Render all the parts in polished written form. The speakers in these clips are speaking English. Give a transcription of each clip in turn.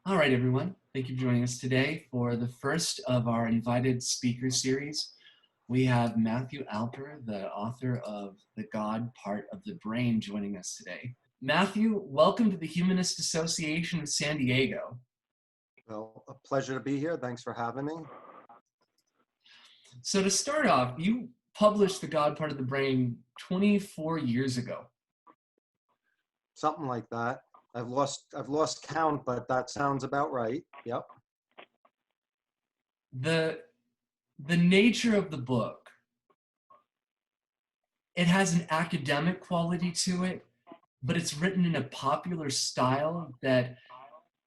All right, everyone. Thank you for joining us today for the first of our invited speaker series. We have Matthew Alper, the author of The God Part of the Brain, joining us today. Matthew, welcome to the Humanist Association of San Diego. Well, a pleasure to be here. Thanks for having me. So to start off, you published The God Part of the Brain 24 years ago. Something like that. I've lost count, but that sounds about right. Yep. The, the nature of the book, it has an academic quality to it, but it's written in a popular style that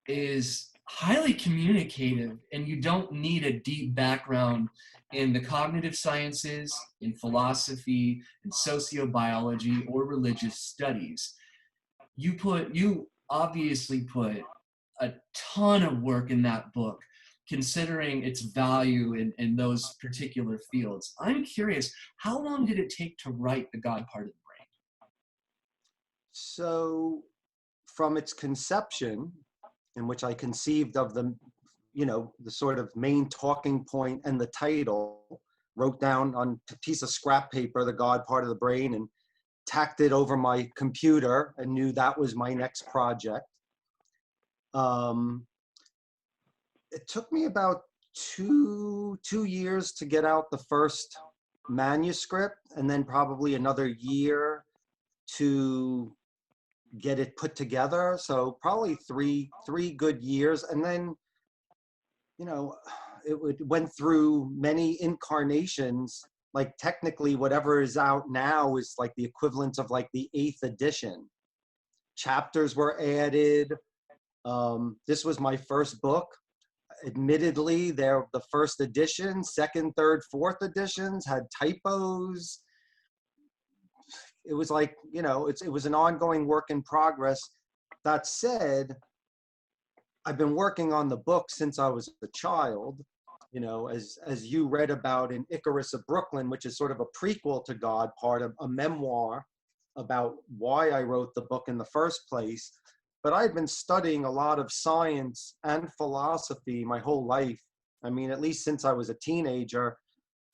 is highly communicative, and you don't need a deep background in the cognitive sciences, in philosophy, in sociobiology, or religious studies. You obviously put a ton of work in that book, considering its value in those particular fields. I'm curious, how long did it take to write The God Part of the Brain? So from its conception, in which I conceived of the sort of main talking point and the title, wrote down on a piece of scrap paper, the God Part of the Brain, and tacked it over my computer and knew that was my next project. It took me about two years to get out the first manuscript, and then probably another year to get it put together. So probably three good years, and then you know went through many incarnations. Like technically, whatever is out now is like the equivalent of like the 8th edition. Chapters were added. This was my first book. Admittedly, they're the first edition, second, third, fourth editions had typos. It was like, it was an ongoing work in progress. That said, I've been working on the book since I was a child, as you read about in Icarus of Brooklyn, which is sort of a prequel to God, part of a memoir about why I wrote the book in the first place. But I've been studying a lot of science and philosophy my whole life. I mean, at least since I was a teenager,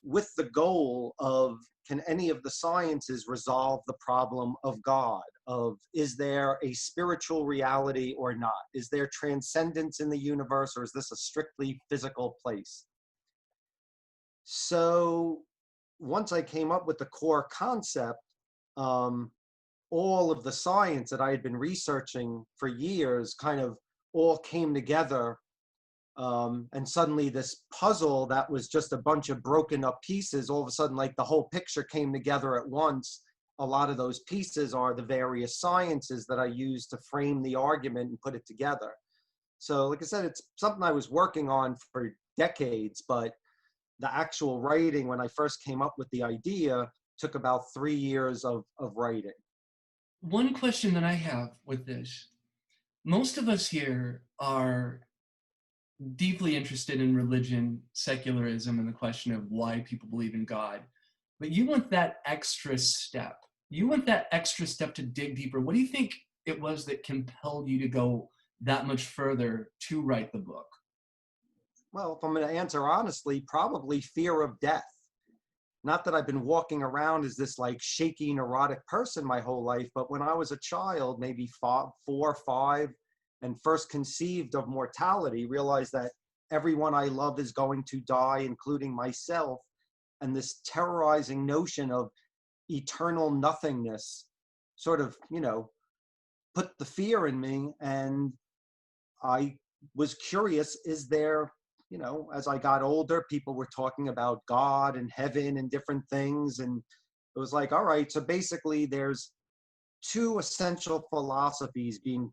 with the goal of, can any of the sciences resolve the problem of God? Of, is there a spiritual reality or not? Is there transcendence in the universe, or is this a strictly physical place? So once I came up with the core concept, all of the science that I had been researching for years kind of all came together. And suddenly this puzzle that was just a bunch of broken up pieces, all of a sudden, like the whole picture came together at once. A lot of those pieces are the various sciences that I use to frame the argument and put it together. So like I said, it's something I was working on for decades, but the actual writing, when I first came up with the idea, took about 3 years of writing. One question that I have with this, most of us here are deeply interested in religion, secularism, and the question of why people believe in God. But you want that extra step. You want that extra step to dig deeper. What do you think it was that compelled you to go that much further to write the book? Well, if I'm going to answer honestly, probably fear of death. Not that I've been walking around as this like shaky, neurotic person my whole life, but when I was a child, maybe 4 or 5, and first conceived of mortality, realized that everyone I love is going to die, including myself, and this terrorizing notion of eternal nothingness sort of, put the fear in me. And I was curious, is there, as I got older, people were talking about God and heaven and different things. And it was like, all right, so basically there's 2 essential philosophies being,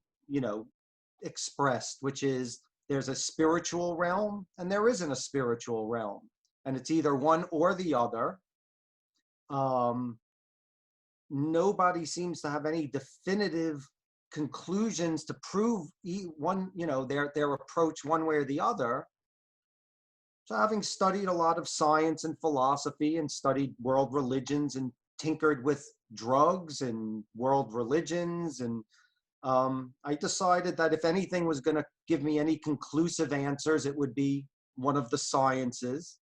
expressed, which is there's a spiritual realm and there isn't a spiritual realm. And it's either one or the other. Nobody seems to have any definitive conclusions to prove one, their approach one way or the other. So having studied a lot of science and philosophy and studied world religions and tinkered with drugs and world religions and I decided that if anything was going to give me any conclusive answers, it would be one of the sciences.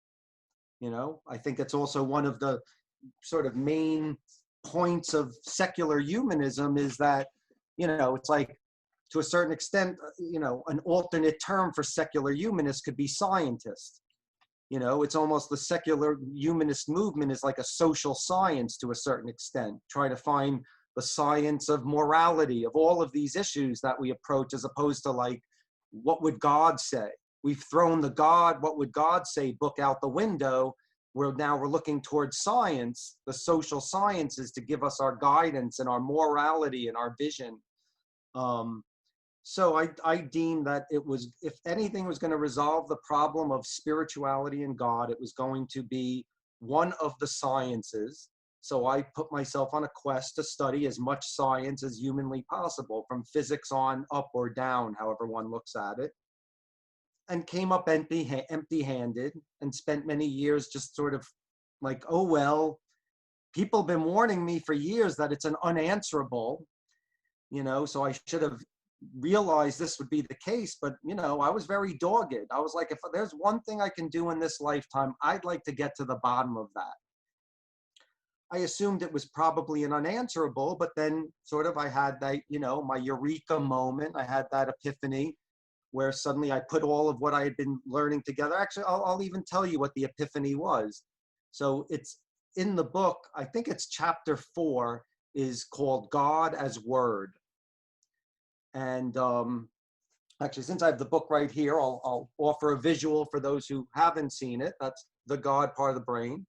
You know, I think it's also one of the sort of main points of secular humanism is that, you know, it's like to a certain extent, you know, an alternate term for secular humanists could be scientist. You know, it's almost the secular humanist movement is like a social science to a certain extent, try to find the science of morality, of all of these issues that we approach, as opposed to like, what would God say? We've thrown the God, what would God say book out the window. We're looking towards science, the social sciences, to give us our guidance and our morality and our vision. So I deemed that it was, if anything was going to resolve the problem of spirituality and God, it was going to be one of the sciences. So I put myself on a quest to study as much science as humanly possible, from physics on up or down, however one looks at it, and came up empty-handed and spent many years just sort of like, oh, well, people have been warning me for years that it's an unanswerable, you know, so I should have realized this would be the case. But, you know, I was very dogged. I was like, if there's one thing I can do in this lifetime, I'd like to get to the bottom of that. I assumed it was probably an unanswerable, but then sort of I had that, you know, my eureka moment. I had that epiphany where suddenly I put all of what I had been learning together. Actually, I'll even tell you what the epiphany was. So it's in the book, I think it's chapter 4 is called God as Word. And actually, since I have the book right here, I'll offer a visual for those who haven't seen it. That's the God part of the brain.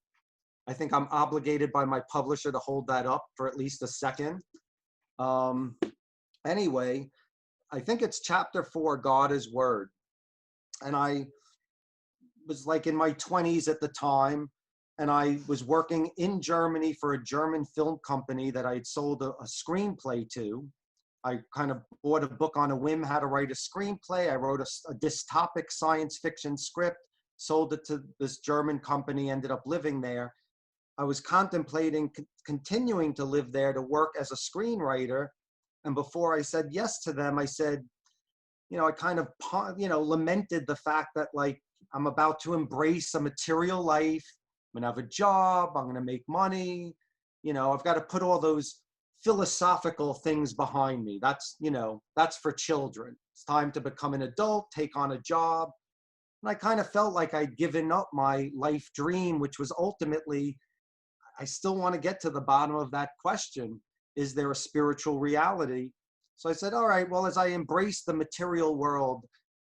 I think I'm obligated by my publisher to hold that up for at least a second. Anyway, I think it's chapter 4, God is Word. And I was like in my 20s at the time, and I was working in Germany for a German film company that I had sold a screenplay to. I kind of bought a book on a whim how to write a screenplay. I wrote a dystopic science fiction script, sold it to this German company, ended up living there. I was contemplating continuing to live there to work as a screenwriter. And before I said yes to them, I said, you know, I kind of, you know, lamented the fact that like, I'm about to embrace a material life. I'm gonna have a job, I'm gonna make money. You know, I've got to put all those philosophical things behind me. That's, you know, that's for children. It's time to become an adult, take on a job. And I kind of felt like I'd given up my life dream, which was ultimately, I still want to get to the bottom of that question. Is there a spiritual reality? So I said, all right, well, as I embrace the material world,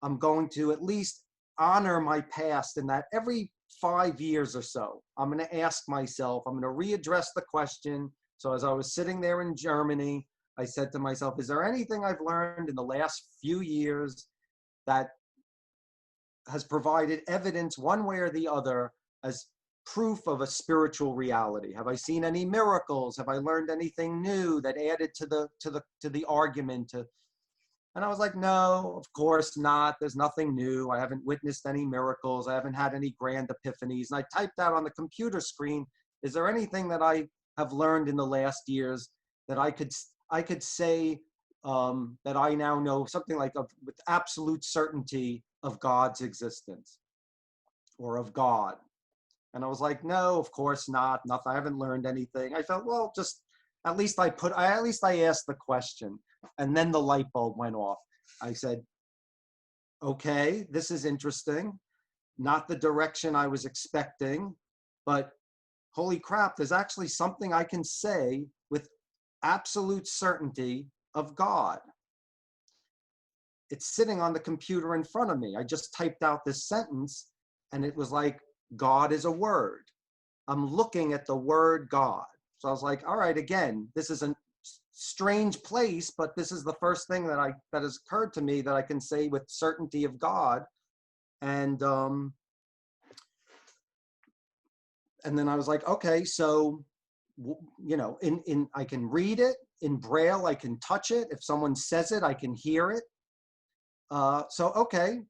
I'm going to at least honor my past, in that every 5 years or so, I'm going to ask myself, I'm going to readdress the question. So as I was sitting there in Germany, I said to myself, is there anything I've learned in the last few years that has provided evidence one way or the other as proof of a spiritual reality? Have I seen any miracles? Have I learned anything new that added to the argument? And I was like, no, of course not. There's nothing new. I haven't witnessed any miracles. I haven't had any grand epiphanies. And I typed out on the computer screen, is there anything that I have learned in the last years that I could say that I now know something like with absolute certainty of God's existence or of God? And I was like, no, of course not. Nothing. I haven't learned anything. I felt, well, just at least I asked the question. And then the light bulb went off. I said, okay, this is interesting. Not the direction I was expecting, but holy crap, there's actually something I can say with absolute certainty of God. It's sitting on the computer in front of me. I just typed out this sentence and it was like, God is a word. I'm looking at the word God. So I was like, all right, again, this is a strange place, but this is the first thing that has occurred to me that I can say with certainty of God. And then I was like, okay, so, you know, I can read it in Braille, I can touch it. If someone says it, I can hear it. So, okay,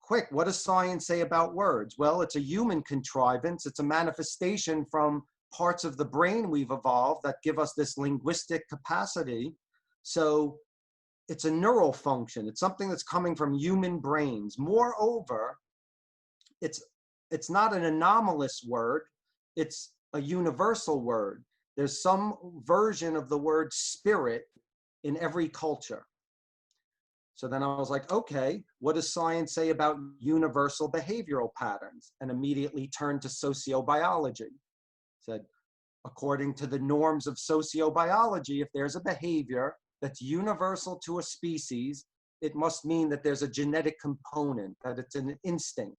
quick, what does science say about words? Well, it's a human contrivance. It's a manifestation from parts of the brain we've evolved that give us this linguistic capacity. So it's a neural function. It's something that's coming from human brains. Moreover, it's it's not an anomalous word. It's a universal word. There's some version of the word spirit in every culture. So then I was like, okay, what does science say about universal behavioral patterns? And immediately turned to sociobiology. Said, according to the norms of sociobiology, if there's a behavior that's universal to a species, it must mean that there's a genetic component, that it's an instinct.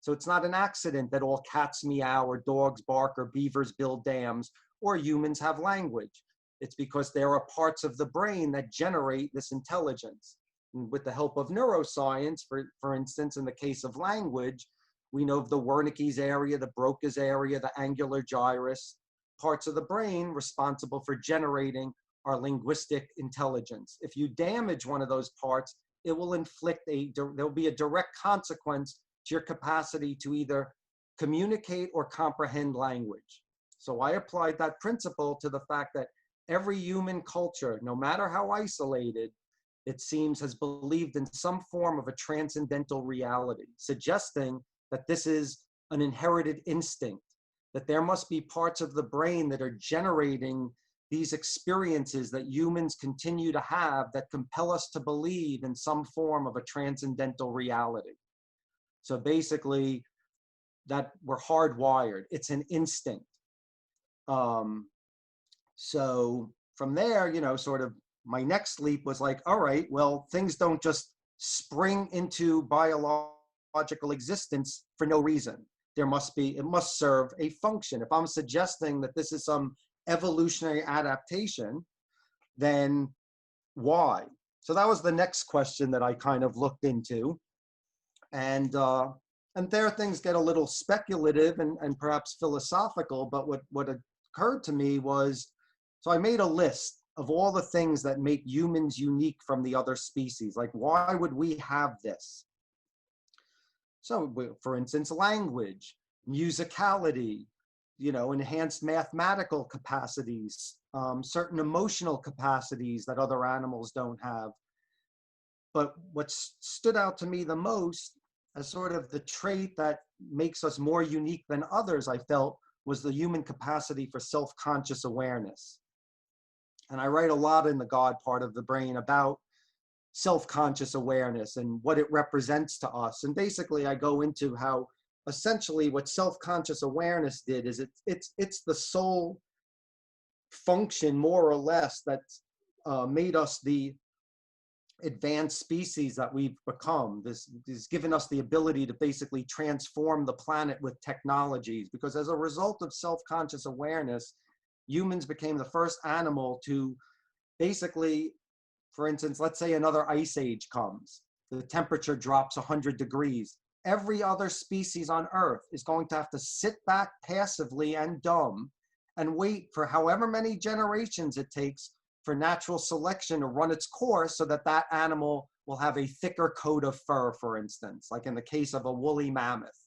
So it's not an accident that all cats meow or dogs bark or beavers build dams or humans have language. It's because there are parts of the brain that generate this intelligence. And with the help of neuroscience, for instance, in the case of language, we know of the Wernicke's area, the Broca's area, the angular gyrus, parts of the brain responsible for generating our linguistic intelligence. If you damage one of those parts, it will inflict there'll be a direct consequence to your capacity to either communicate or comprehend language. So I applied that principle to the fact that every human culture, no matter how isolated, it seems has believed in some form of a transcendental reality, suggesting that this is an inherited instinct, that there must be parts of the brain that are generating these experiences that humans continue to have that compel us to believe in some form of a transcendental reality. So basically, that we're hardwired. It's an instinct. So from there, sort of my next leap was like, all right, well, things don't just spring into biological existence for no reason. It must serve a function. If I'm suggesting that this is some evolutionary adaptation, then why? So that was the next question that I kind of looked into. And there things get a little speculative and perhaps philosophical, but what occurred to me was, so I made a list of all the things that make humans unique from the other species. Like, why would we have this? So, for instance, language, musicality, enhanced mathematical capacities, certain emotional capacities that other animals don't have. But what stood out to me the most as sort of the trait that makes us more unique than others, I felt, was the human capacity for self-conscious awareness. And I write a lot in the God part of the brain about self-conscious awareness and what it represents to us. And basically I go into how essentially what self-conscious awareness did is it's the sole function, more or less, that made us the advanced species that we've become. This has given us the ability to basically transform the planet with technologies, because as a result of self-conscious awareness, humans became the first animal to basically, for instance, let's say another ice age comes, the temperature drops 100 degrees. Every other species on Earth is going to have to sit back passively and dumb and wait for however many generations it takes for natural selection to run its course so that that animal will have a thicker coat of fur, for instance, like in the case of a woolly mammoth.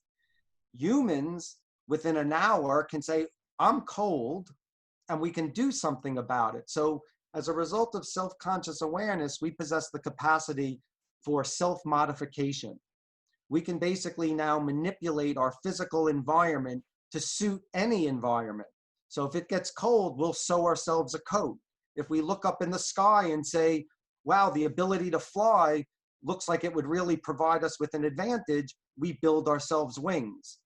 Humans, within an hour, can say, I'm cold, and we can do something about it. So as a result of self-conscious awareness, we possess the capacity for self-modification. We can basically now manipulate our physical environment to suit any environment. So if it gets cold, we'll sew ourselves a coat. If we look up in the sky and say, wow, the ability to fly looks like it would really provide us with an advantage, we build ourselves wings.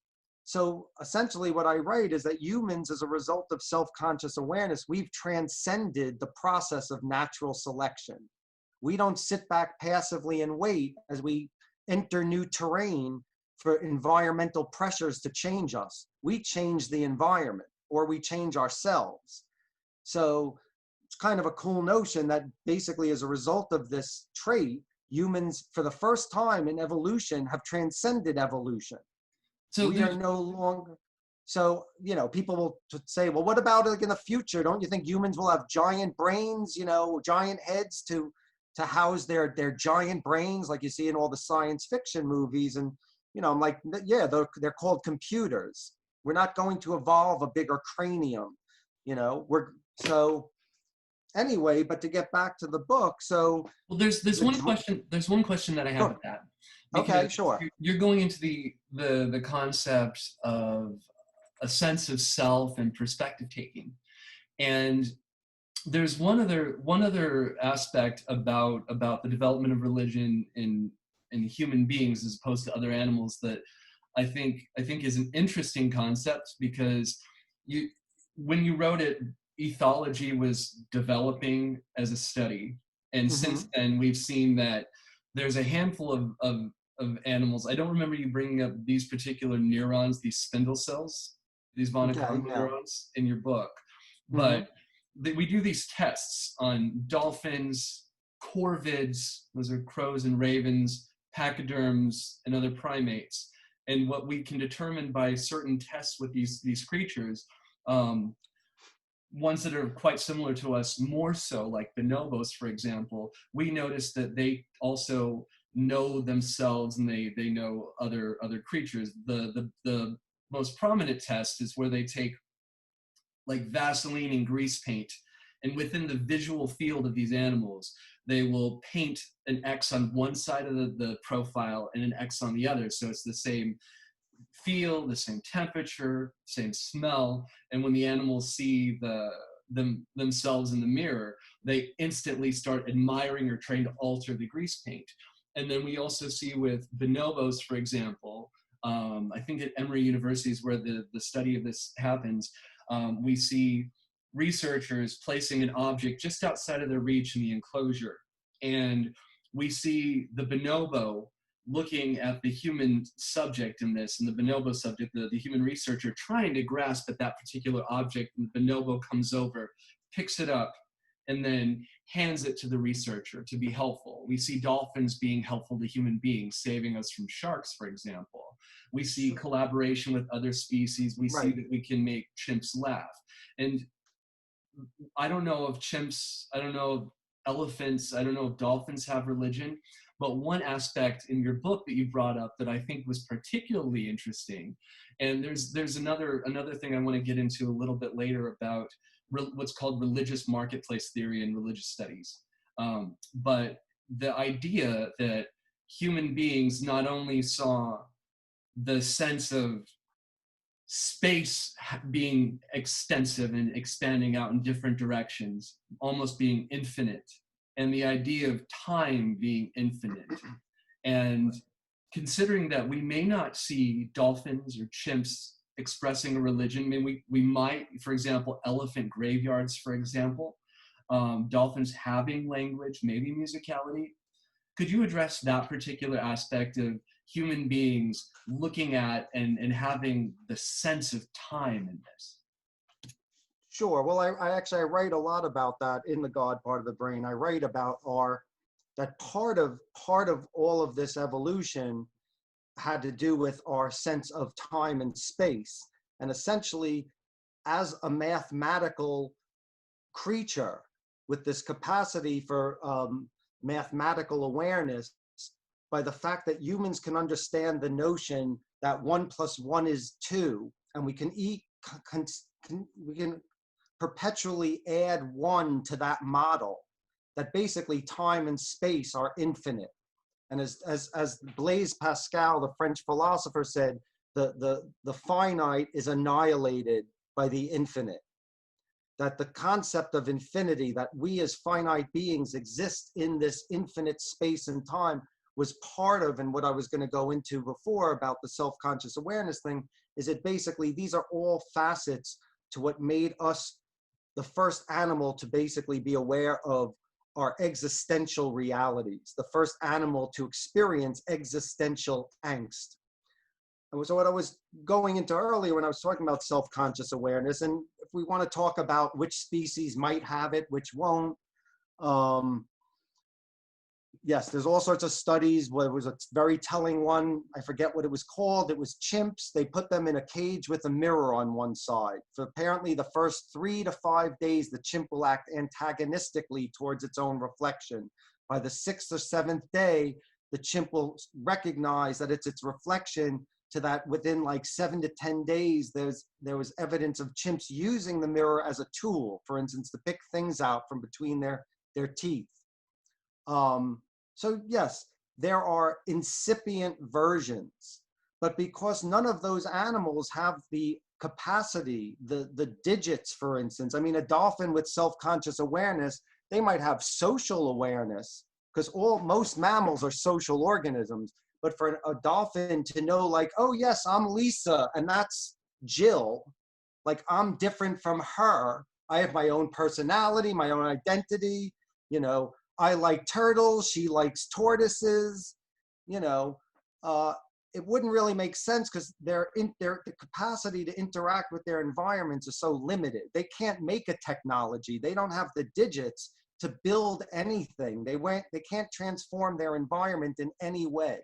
So essentially what I write is that humans, as a result of self-conscious awareness, we've transcended the process of natural selection. We don't sit back passively and wait as we enter new terrain for environmental pressures to change us. We change the environment, or we change ourselves. So it's kind of a cool notion that basically as a result of this trait, humans, for the first time in evolution, have transcended evolution. So We are no longer, so, people will say, well, what about like in the future? Don't you think humans will have giant brains, giant heads to house their giant brains like you see in all the science fiction movies? And, I'm like, yeah, they're called computers. We're not going to evolve a bigger cranium, so anyway, but to get back to the book, so Well, there's the one dr- question. There's one question that I have sure. with that, Okay, because sure. you're going into the concept of a sense of self and perspective taking, and there's one other aspect about the development of religion in human beings as opposed to other animals that I think is an interesting concept, because you when you wrote it, ethology was developing as a study, and Hmm. since then we've seen that there's a handful of animals. I don't remember you bringing up these particular neurons, these spindle cells, these Okay, monochondrial yeah. neurons in your book, Hmm. but we do these tests on dolphins, corvids, those are crows and ravens, pachyderms, and other primates. And what we can determine by certain tests with these creatures, um, ones that are quite similar to us, more so, like bonobos, for example, we notice that they also know themselves, and they know other creatures. The most prominent test is where they take like Vaseline and grease paint, and within the visual field of these animals, they will paint an X on one side of the profile and an X on the other. So it's the same feel, the same temperature, same smell. And when the animals see themselves in the mirror, they instantly start admiring or trying to alter the grease paint. And then we also see with bonobos, for example, I think at Emory University is where the study of this happens. We see researchers placing an object just outside of their reach in the enclosure. And we see the bonobo looking at the human subject in this, and the bonobo subject, the human researcher, trying to grasp at that particular object, and the bonobo comes over, picks it up, and then hands it to the researcher to be helpful. We see dolphins being helpful to human beings, saving us from sharks, for example. We see Sure. collaboration with other species. We see Right. that we can make chimps laugh. And I don't know if chimps, I don't know if elephants, I don't know if dolphins have religion, but one aspect in your book that you brought up that I think was particularly interesting, and there's another thing I want to get into a little bit later about what's called religious marketplace theory in religious studies. But the idea that human beings not only saw the sense of space being extensive and expanding out in different directions, almost being infinite, and the idea of time being infinite. And considering that we may not see dolphins or chimps expressing a religion, I mean, we might, for example, elephant graveyards, for example, dolphins having language, maybe musicality. Could you address that particular aspect of human beings looking at and having the sense of time in this? Sure. Well, I actually I write a lot about that in the God part of the brain. I write about our that part of all of this evolution had to do with our sense of time and space. And essentially, as a mathematical creature with this capacity for mathematical awareness, by the fact that humans can understand the notion that 1 + 1 is 2, and we can we can perpetually add 1 to that model, that basically time and space are infinite. And as Blaise Pascal, the French philosopher, said, the finite is annihilated by the infinite. That the concept of infinity, that we as finite beings exist in this infinite space and time, was part of, and what I was going to go into before about the self-conscious awareness thing, is that basically these are all facets to what made us the first animal to basically be aware of our existential realities, the first animal to experience existential angst. And so what I was going into earlier when I was talking about self-conscious awareness, and if we want to talk about which species might have it, which won't, yes, there's all sorts of studies. Well, it was a very telling one. I forget what it was called. It was chimps. They put them in a cage with a mirror on one side. For apparently the first 3 to 5 days, the chimp will act antagonistically towards its own reflection. By the 6th or 7th day, the chimp will recognize that it's its reflection to that within like 7 to 10 days, there was evidence of chimps using the mirror as a tool, for instance, to pick things out from between their teeth. So yes, there are incipient versions, but because none of those animals have the capacity, the digits, for instance, I mean, a dolphin with self-conscious awareness, they might have social awareness, because most mammals are social organisms. But for a dolphin to know, like, oh yes, I'm Lisa and that's Jill, like I'm different from her. I have my own personality, my own identity. You know, I like turtles, she likes tortoises. You know, it wouldn't really make sense because the capacity to interact with their environments is so limited. They can't make a technology. They don't have the digits to build anything. They can't transform their environment in any way.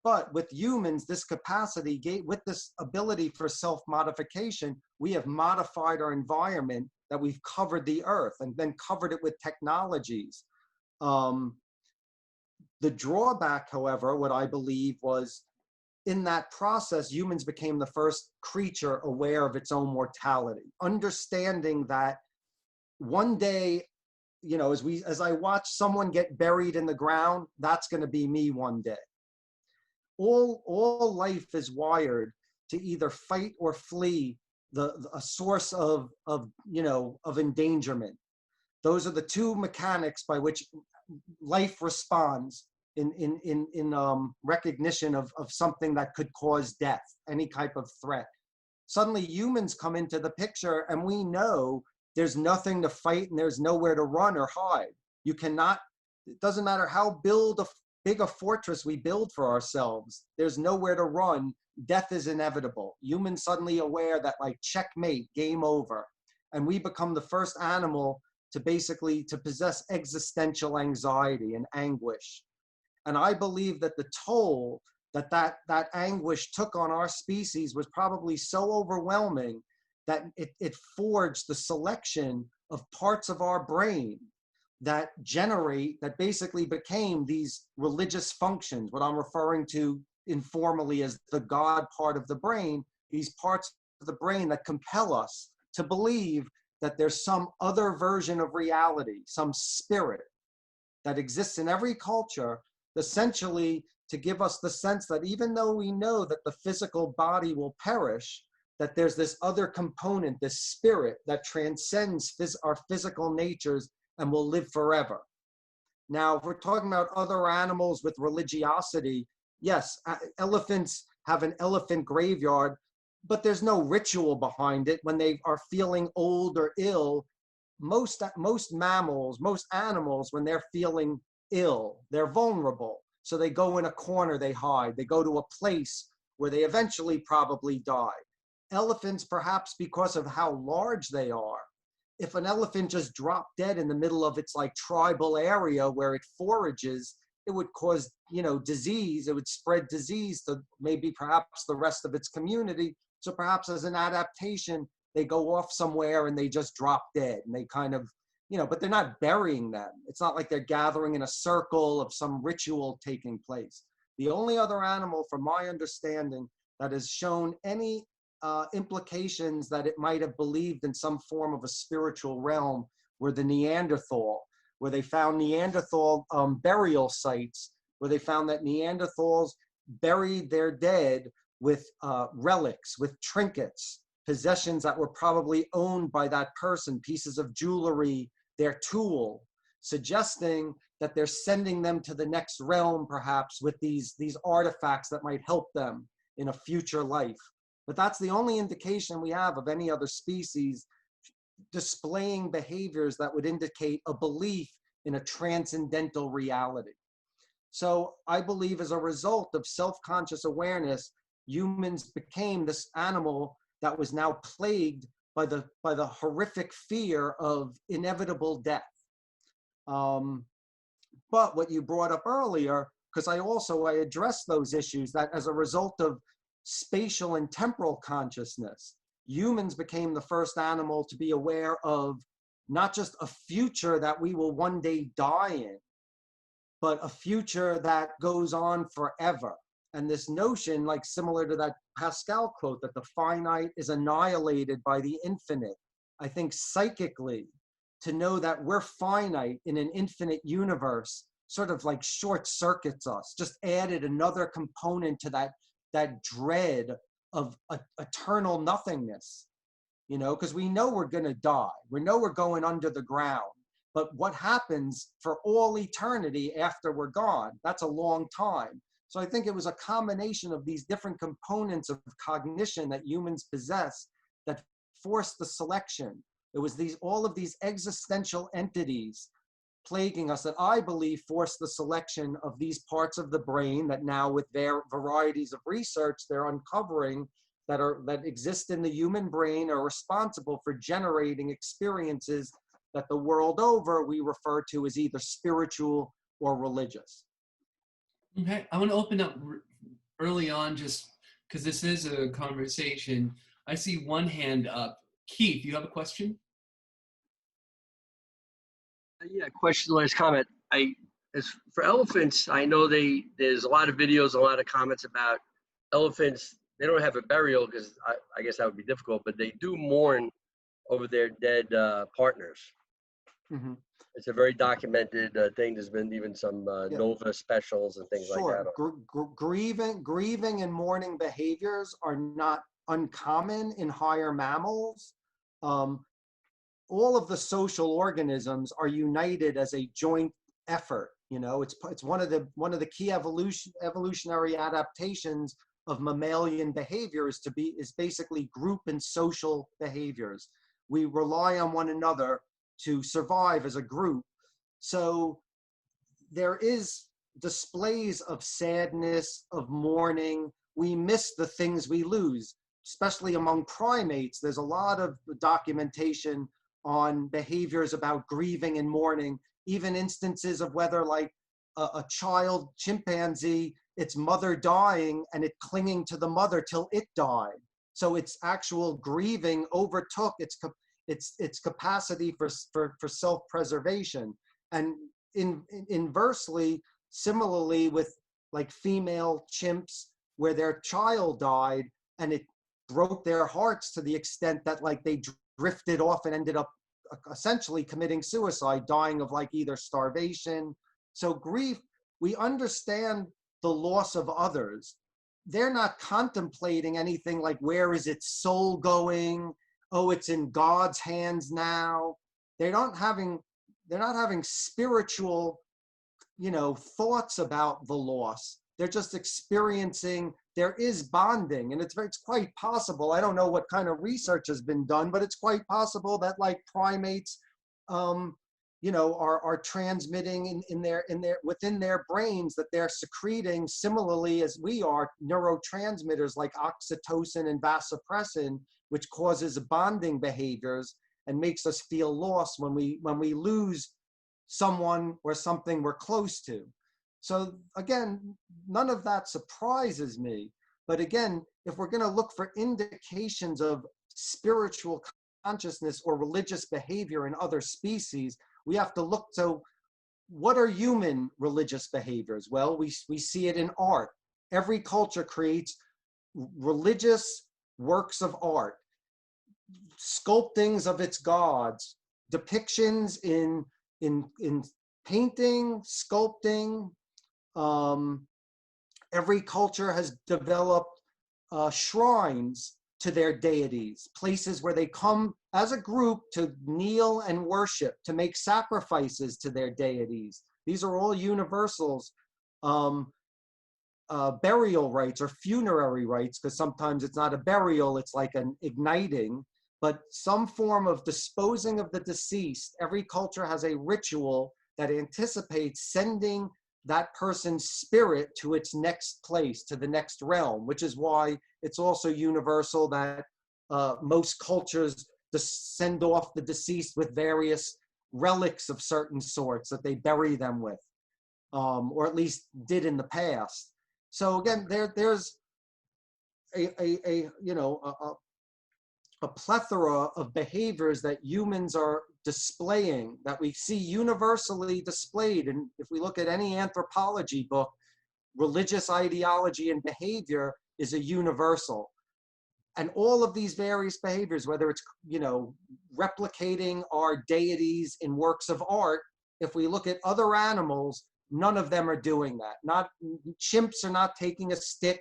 But with humans, this capacity, with this ability for self-modification, we have modified our environment, that we've covered the earth and then covered it with technologies. The drawback, however, what I believe was, in that process, humans became the first creature aware of its own mortality, understanding that one day, you know, as I watch someone get buried in the ground, that's going to be me one day. All life is wired to either fight or flee a source of endangerment. Those are the two mechanics by which life responds in recognition of something that could cause death, any type of threat. Suddenly humans come into the picture and we know there's nothing to fight and there's nowhere to run or hide. You cannot, it doesn't matter how big a fortress we build for ourselves, there's nowhere to run. Death is inevitable. Humans suddenly aware that, like, checkmate, game over. And we become the first animal to possess existential anxiety and anguish. And I believe that the toll that anguish took on our species was probably so overwhelming that it forged the selection of parts of our brain that basically became these religious functions, what I'm referring to informally as the God part of the brain, these parts of the brain that compel us to believe that there's some other version of reality, some spirit that exists in every culture, essentially to give us the sense that even though we know that the physical body will perish, that there's this other component, this spirit that transcends our physical natures and will live forever. Now, if we're talking about other animals with religiosity, yes, elephants have an elephant graveyard, but there's no ritual behind it. When they are feeling old or ill, most mammals, most animals, when they're feeling ill, they're vulnerable. So they go in a corner, they hide. They go to a place where they eventually probably die. Elephants, perhaps because of how large they are, if an elephant just dropped dead in the middle of its like tribal area where it forages, it would cause, disease. It would spread disease to maybe perhaps the rest of its community. So perhaps as an adaptation, they go off somewhere and they just drop dead, and they kind of, but they're not burying them. It's not like they're gathering in a circle of some ritual taking place. The only other animal, from my understanding, that has shown any implications that it might have believed in some form of a spiritual realm were the Neanderthal, where they found Neanderthal burial sites, where they found that Neanderthals buried their dead with relics, with trinkets, possessions that were probably owned by that person, pieces of jewelry, their tool, suggesting that they're sending them to the next realm, perhaps, with these artifacts that might help them in a future life. But that's the only indication we have of any other species displaying behaviors that would indicate a belief in a transcendental reality. So I believe as a result of self-conscious awareness, humans became this animal that was now plagued by the horrific fear of inevitable death. But what you brought up earlier, because I addressed those issues, that as a result of spatial and temporal consciousness, humans became the first animal to be aware of not just a future that we will one day die in, but a future that goes on forever. And this notion, like similar to that Pascal quote, that the finite is annihilated by the infinite. I think psychically, to know that we're finite in an infinite universe sort of like short circuits us, just added another component to that dread of eternal nothingness, you know, because we know we're going to die. We know we're going under the ground. But what happens for all eternity after we're gone? That's a long time. So I think it was a combination of these different components of cognition that humans possess that forced the selection. It was all of these existential entities plaguing us that I believe forced the selection of these parts of the brain that now, with their varieties of research, they're uncovering that exist in the human brain, are responsible for generating experiences that the world over we refer to as either spiritual or religious. Okay, I want to open up early on just because this is a conversation. I see one hand up. Keith, you have a question? Yeah, question, last comment. As for elephants, I know there's a lot of videos, a lot of comments about elephants. They don't have a burial because I guess that would be difficult, but they do mourn over their dead partners. Mm-hmm. It's a very documented thing. There's been even some Nova specials and things like that. Grieving and mourning behaviors are not uncommon in higher mammals. All of the social organisms are united as a joint effort. You know, it's one of the key evolutionary adaptations of mammalian behavior is basically group and social behaviors. We rely on one another to survive as a group. So there is displays of sadness, of mourning. We miss the things we lose, especially among primates. There's a lot of documentation on behaviors about grieving and mourning, even instances of whether like a child chimpanzee, its mother dying and it clinging to the mother till it died. So its actual grieving overtook its capacity for self-preservation. And inversely, similarly with like female chimps where their child died and it broke their hearts to the extent that like they drifted off and ended up essentially committing suicide, dying of like either starvation. So grief, we understand the loss of others. They're not contemplating anything like, where is its soul going? Oh, it's in God's hands now. They're not having spiritual, you know, thoughts about the loss. They're just experiencing, there is bonding, and it's quite possible. I don't know what kind of research has been done, but it's quite possible that like primates, you know, are transmitting within their brains that they're secreting similarly as we are neurotransmitters like oxytocin and vasopressin, which causes bonding behaviors and makes us feel lost when we lose someone or something we're close to. So again, none of that surprises me. But again, if we're going to look for indications of spiritual consciousness or religious behavior in other species, we have to look to what are human religious behaviors? Well, we see it in art. Every culture creates religious works of art, sculptings of its gods, depictions in painting, sculpting. Every culture has developed shrines to their deities, places where they come as a group to kneel and worship, to make sacrifices to their deities. These are all universals. Burial rites or funerary rites, because sometimes it's not a burial, it's like an igniting, but some form of disposing of the deceased. Every culture has a ritual that anticipates sending that person's spirit to its next place, to the next realm, which is why it's also universal that most cultures send off the deceased with various relics of certain sorts that they bury them with, or at least did in the past. So again, there's a plethora of behaviors that humans are displaying, that we see universally displayed. And if we look at any anthropology book, religious ideology and behavior is a universal. And all of these various behaviors, whether it's, replicating our deities in works of art, if we look at other animals, none of them are doing that. Not chimps are not taking a stick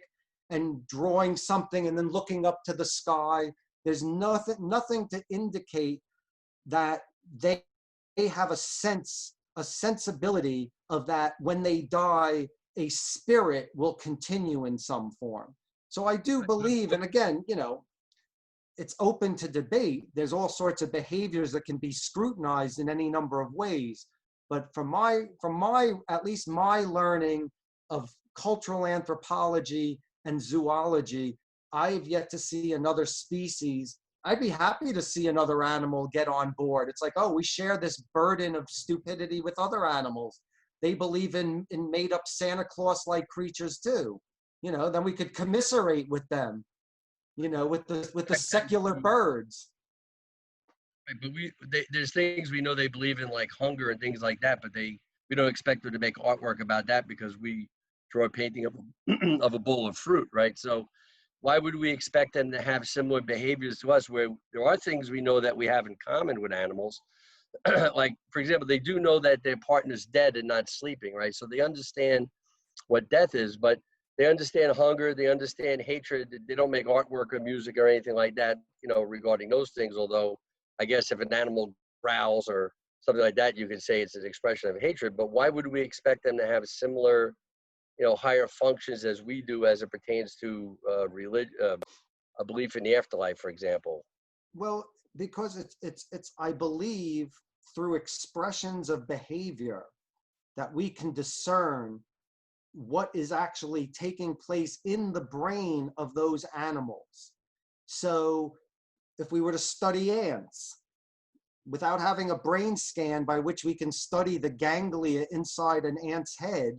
and drawing something and then looking up to the sky. There's nothing to indicate that they have a sensibility of that when they die, a spirit will continue in some form. So I do believe, and again, it's open to debate. There's all sorts of behaviors that can be scrutinized in any number of ways. But from at least my learning of cultural anthropology and zoology, I've yet to see another species. I'd be happy to see another animal get on board. It's like, oh, we share this burden of stupidity with other animals. They believe in made-up Santa Claus-like creatures too. Then we could commiserate with them, with the secular birds. Right, but there's things we know they believe in, like hunger and things like that, but we don't expect them to make artwork about that because we draw a painting of a bowl of fruit, right? So why would we expect them to have similar behaviors to us, where there are things we know that we have in common with animals? Like, for example, they do know that their partner's dead and not sleeping, right? So they understand what death is, but they understand hunger, they understand hatred. They don't make artwork or music or anything like that, regarding those things. Although I guess if an animal growls or something like that, you could say it's an expression of hatred. But why would we expect them to have similar, higher functions as we do as it pertains to a belief in the afterlife, for example? Well, because it's I believe through expressions of behavior that we can discern what is actually taking place in the brain of those animals. So if we were to study ants, without having a brain scan by which we can study the ganglia inside an ant's head,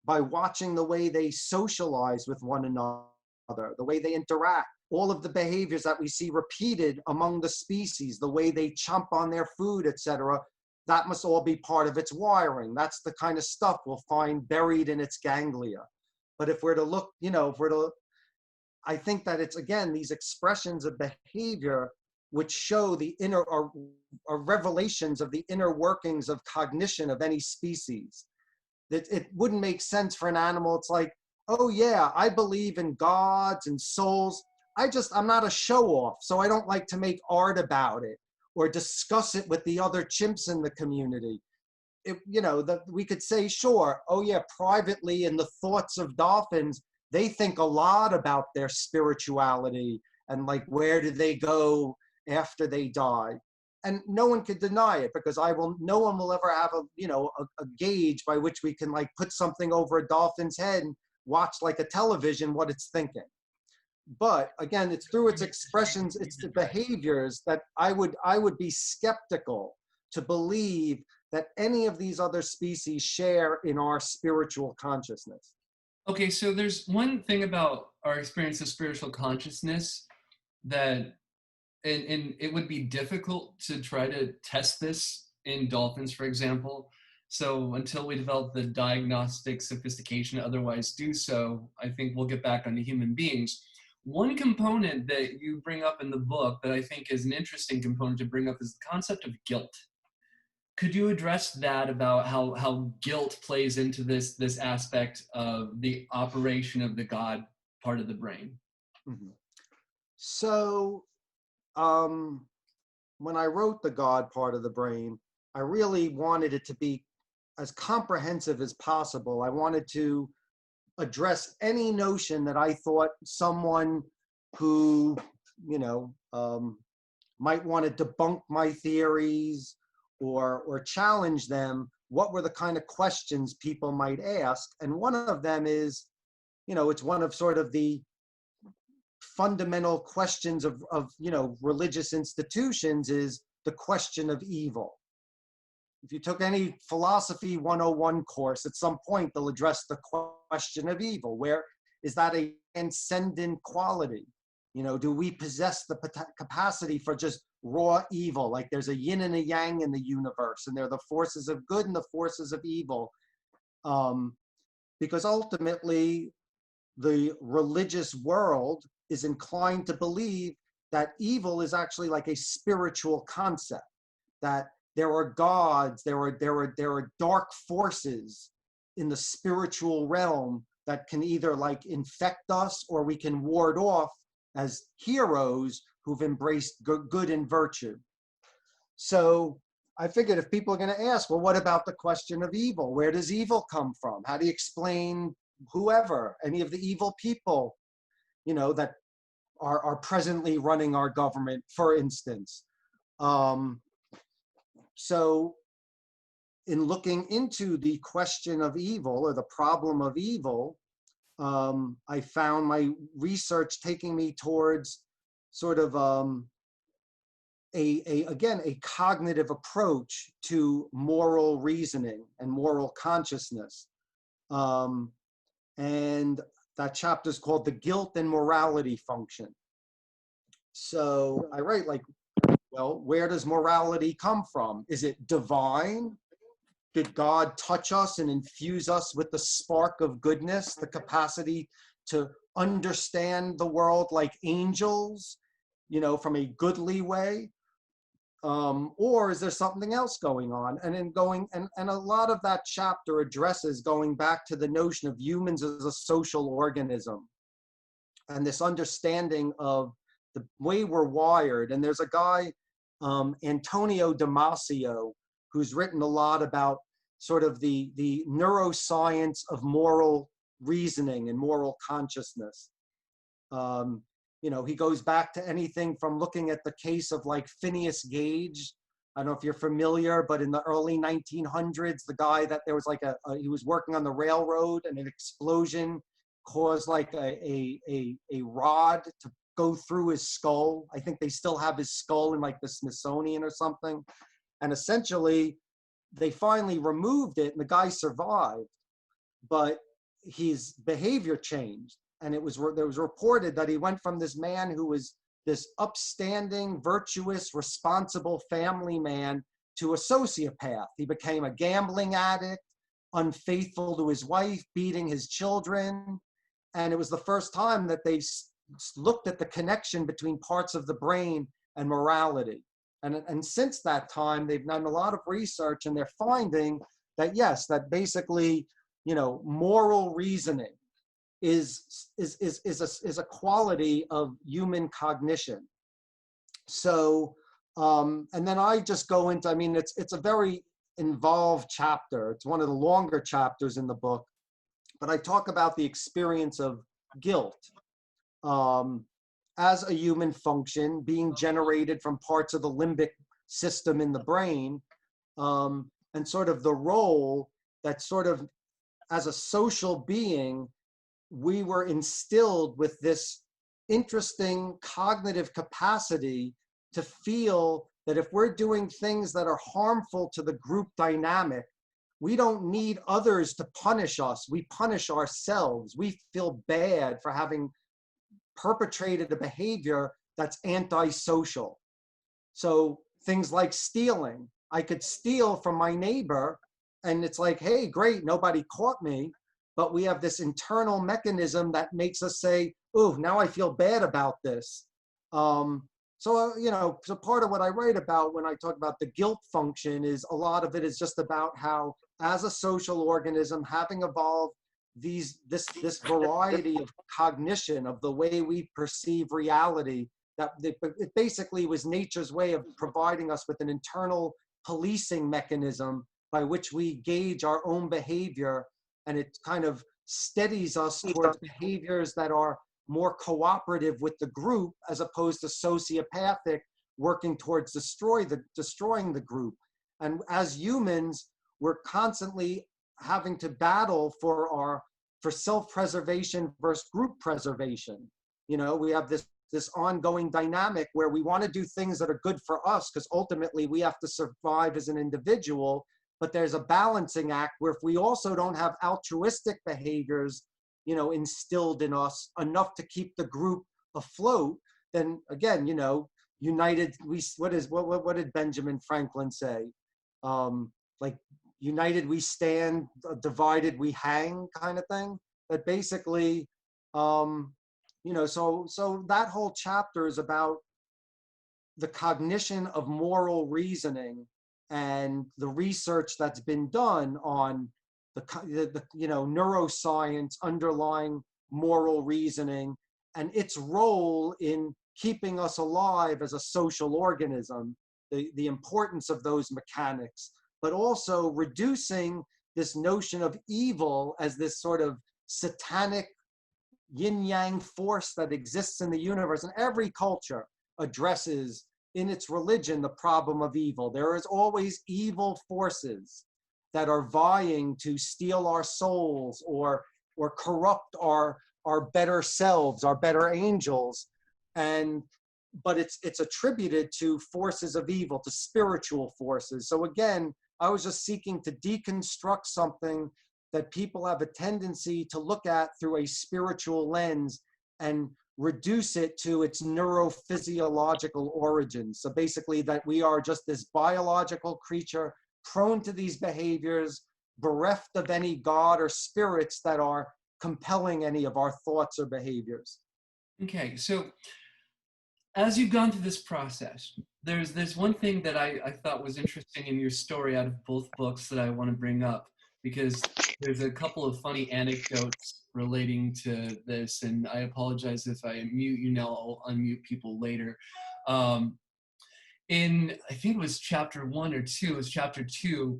by watching the way they socialize with one another, the way they interact, all of the behaviors that we see repeated among the species, the way they chomp on their food, etc., that must all be part of its wiring. That's the kind of stuff we'll find buried in its ganglia. But if we're to look, I think that it's, again, these expressions of behavior which show the inner or revelations of the inner workings of cognition of any species. That it wouldn't make sense for an animal. It's like, oh yeah, I believe in gods and souls. I'm not a show-off, so I don't like to make art about it or discuss it with the other chimps in the community. We could say, sure, oh yeah, privately in the thoughts of dolphins, they think a lot about their spirituality and like, where do they go after they die? And no one could deny it, because no one will ever have a gauge by which we can like put something over a dolphin's head and watch like a television what it's thinking. But again, it's through its expressions, it's the behaviors that I would be skeptical to believe that any of these other species share in our spiritual consciousness. Okay, so there's one thing about our experience of spiritual consciousness that, and it would be difficult to try to test this in dolphins, for example. So until we develop the diagnostic sophistication to otherwise do so, I think we'll get back onto human beings. One component that you bring up in the book that I think is an interesting component to bring up is the concept of guilt. Could you address that, about how guilt plays into this aspect of the operation of the God part of the brain? Mm-hmm. So when I wrote the God part of the brain, I really wanted it to be as comprehensive as possible. I wanted to address any notion that I thought someone who, might want to debunk my theories or challenge them. What were the kind of questions people might ask? And one of them is, it's one of sort of the fundamental questions of religious institutions, is the question of evil. If you took any philosophy 101 course, at some point they'll address the question of evil. Where is that a transcendent quality? Do we possess the capacity for just raw evil? Like there's a yin and a yang in the universe, and there are the forces of good and the forces of evil. because ultimately the religious world is inclined to believe that evil is actually like a spiritual concept, that there are gods, there are dark forces in the spiritual realm that can either like infect us or we can ward off as heroes who've embraced good and virtue. So I figured if people are going to ask, well, what about the question of evil? Where does evil come from? How do you explain whoever, any of the evil people, you know, that are presently running our government, for instance? So in looking into the question of evil or the problem of evil, I found my research taking me towards sort of again, a cognitive approach to moral reasoning and moral consciousness. And that chapter is called The Guilt and Morality Function. So I write like, well, where does morality come from? Is it divine? Did God touch us and infuse us with the spark of goodness, the capacity to understand the world like angels, you know, from a goodly way? Or is there something else going on? And then and a lot of that chapter addresses going back to the notion of humans as a social organism and this understanding of the way we're wired. And there's a guy, Antonio Damasio, who's written a lot about sort of the neuroscience of moral reasoning and moral consciousness. You know, he goes back to anything from looking at the case of like Phineas Gage. I don't know if you're familiar, but in the early 1900s, the guy that there was like he was working on the railroad and an explosion caused like a rod to go through his skull. I think they still have his skull in like the Smithsonian or something. And essentially, they finally removed it and the guy survived, but his behavior changed. And there was reported that he went from this man who was this upstanding, virtuous, responsible family man to a sociopath. He became a gambling addict, unfaithful to his wife, beating his children. And it was the first time that they looked at the connection between parts of the brain and morality. And since that time, they've done a lot of research and they're finding that, yes, that basically, you know, moral reasoning is a quality of human cognition. So, and then I just go into, I mean, it's a very involved chapter. It's one of the longer chapters in the book, but I talk about the experience of guilt as a human function being generated from parts of the limbic system in the brain, and sort of the role that sort of as a social being, we were instilled with this interesting cognitive capacity to feel that if we're doing things that are harmful to the group dynamic, we don't need others to punish us. We punish ourselves. We feel bad for having perpetrated a behavior that's antisocial. So things like stealing. I could steal from my neighbor and it's like, hey, great, nobody caught me. But we have this internal mechanism that makes us say, oh, now I feel bad about this. You know, so part of what I write about when I talk about the guilt function is a lot of it is just about how, as a social organism, having evolved this variety of cognition of the way we perceive reality, that it basically was nature's way of providing us with an internal policing mechanism by which we gauge our own behavior. And it kind of steadies us towards behaviors that are more cooperative with the group as opposed to sociopathic, working towards destroying the group. And as humans, we're constantly having to battle for self-preservation versus group preservation. You know, we have this ongoing dynamic where we want to do things that are good for us because ultimately we have to survive as an individual. But there's a balancing act where if we also don't have altruistic behaviors, you know, instilled in us enough to keep the group afloat, then again, you know, what did Benjamin Franklin say? Like united we stand, divided we hang kind of thing. That basically, so that whole chapter is about the cognition of moral reasoning and the research that's been done on the neuroscience underlying moral reasoning and its role in keeping us alive as a social organism, the importance of those mechanics, but also reducing this notion of evil as this sort of satanic yin-yang force that exists in the universe. And every culture addresses in its religion the problem of evil. There is always evil forces that are vying to steal our souls or corrupt our better selves, our better angels. But it's attributed to forces of evil, to spiritual forces. So again, I was just seeking to deconstruct something that people have a tendency to look at through a spiritual lens and reduce it to its neurophysiological origins. So basically that we are just this biological creature prone to these behaviors, bereft of any God or spirits that are compelling any of our thoughts or behaviors. Okay, so as you've gone through this process, there's one thing that I thought was interesting in your story out of both books that I want to bring up, because there's a couple of funny anecdotes relating to this, and I apologize if I mute you now. I'll unmute people later. In, I think it was chapter 1 or 2, it was chapter 2,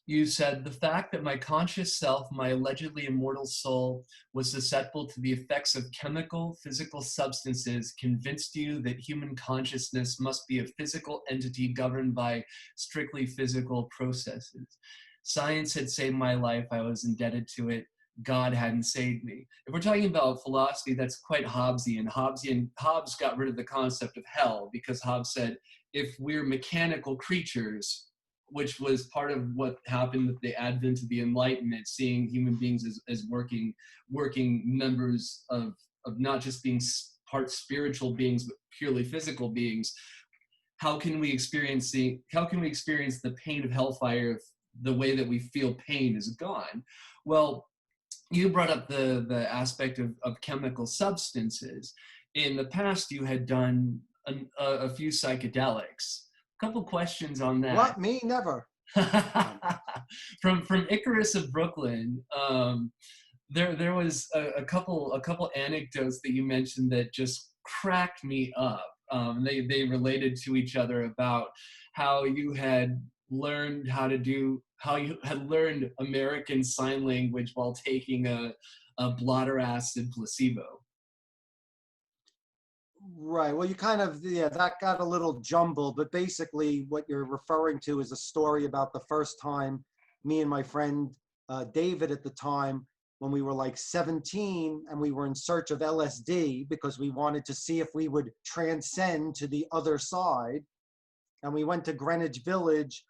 you said, the fact that my conscious self, my allegedly immortal soul, was susceptible to the effects of chemical, physical substances convinced you that human consciousness must be a physical entity governed by strictly physical processes. Science had saved my life. I was indebted to it. God hadn't saved me. If we're talking about philosophy, that's quite Hobbesian. Hobbes got rid of the concept of hell because Hobbes said, if we're mechanical creatures, which was part of what happened with the advent of the Enlightenment, seeing human beings as working members of not just being part spiritual beings, but purely physical beings, how can we experience the pain of hellfire if the way that we feel pain is gone? Well, you brought up the aspect of chemical substances. In the past, you had done a few psychedelics. A couple questions on that. What? Me? Never. From Icarus of Brooklyn, there was a couple anecdotes that you mentioned that just cracked me up. They related to each other about how you had learned American Sign Language while taking a blotter acid placebo. Right. Well, you kind of, that got a little jumbled, but basically what you're referring to is a story about the first time me and my friend David at the time, when we were like 17 and we were in search of LSD because we wanted to see if we would transcend to the other side. And we went to Greenwich Village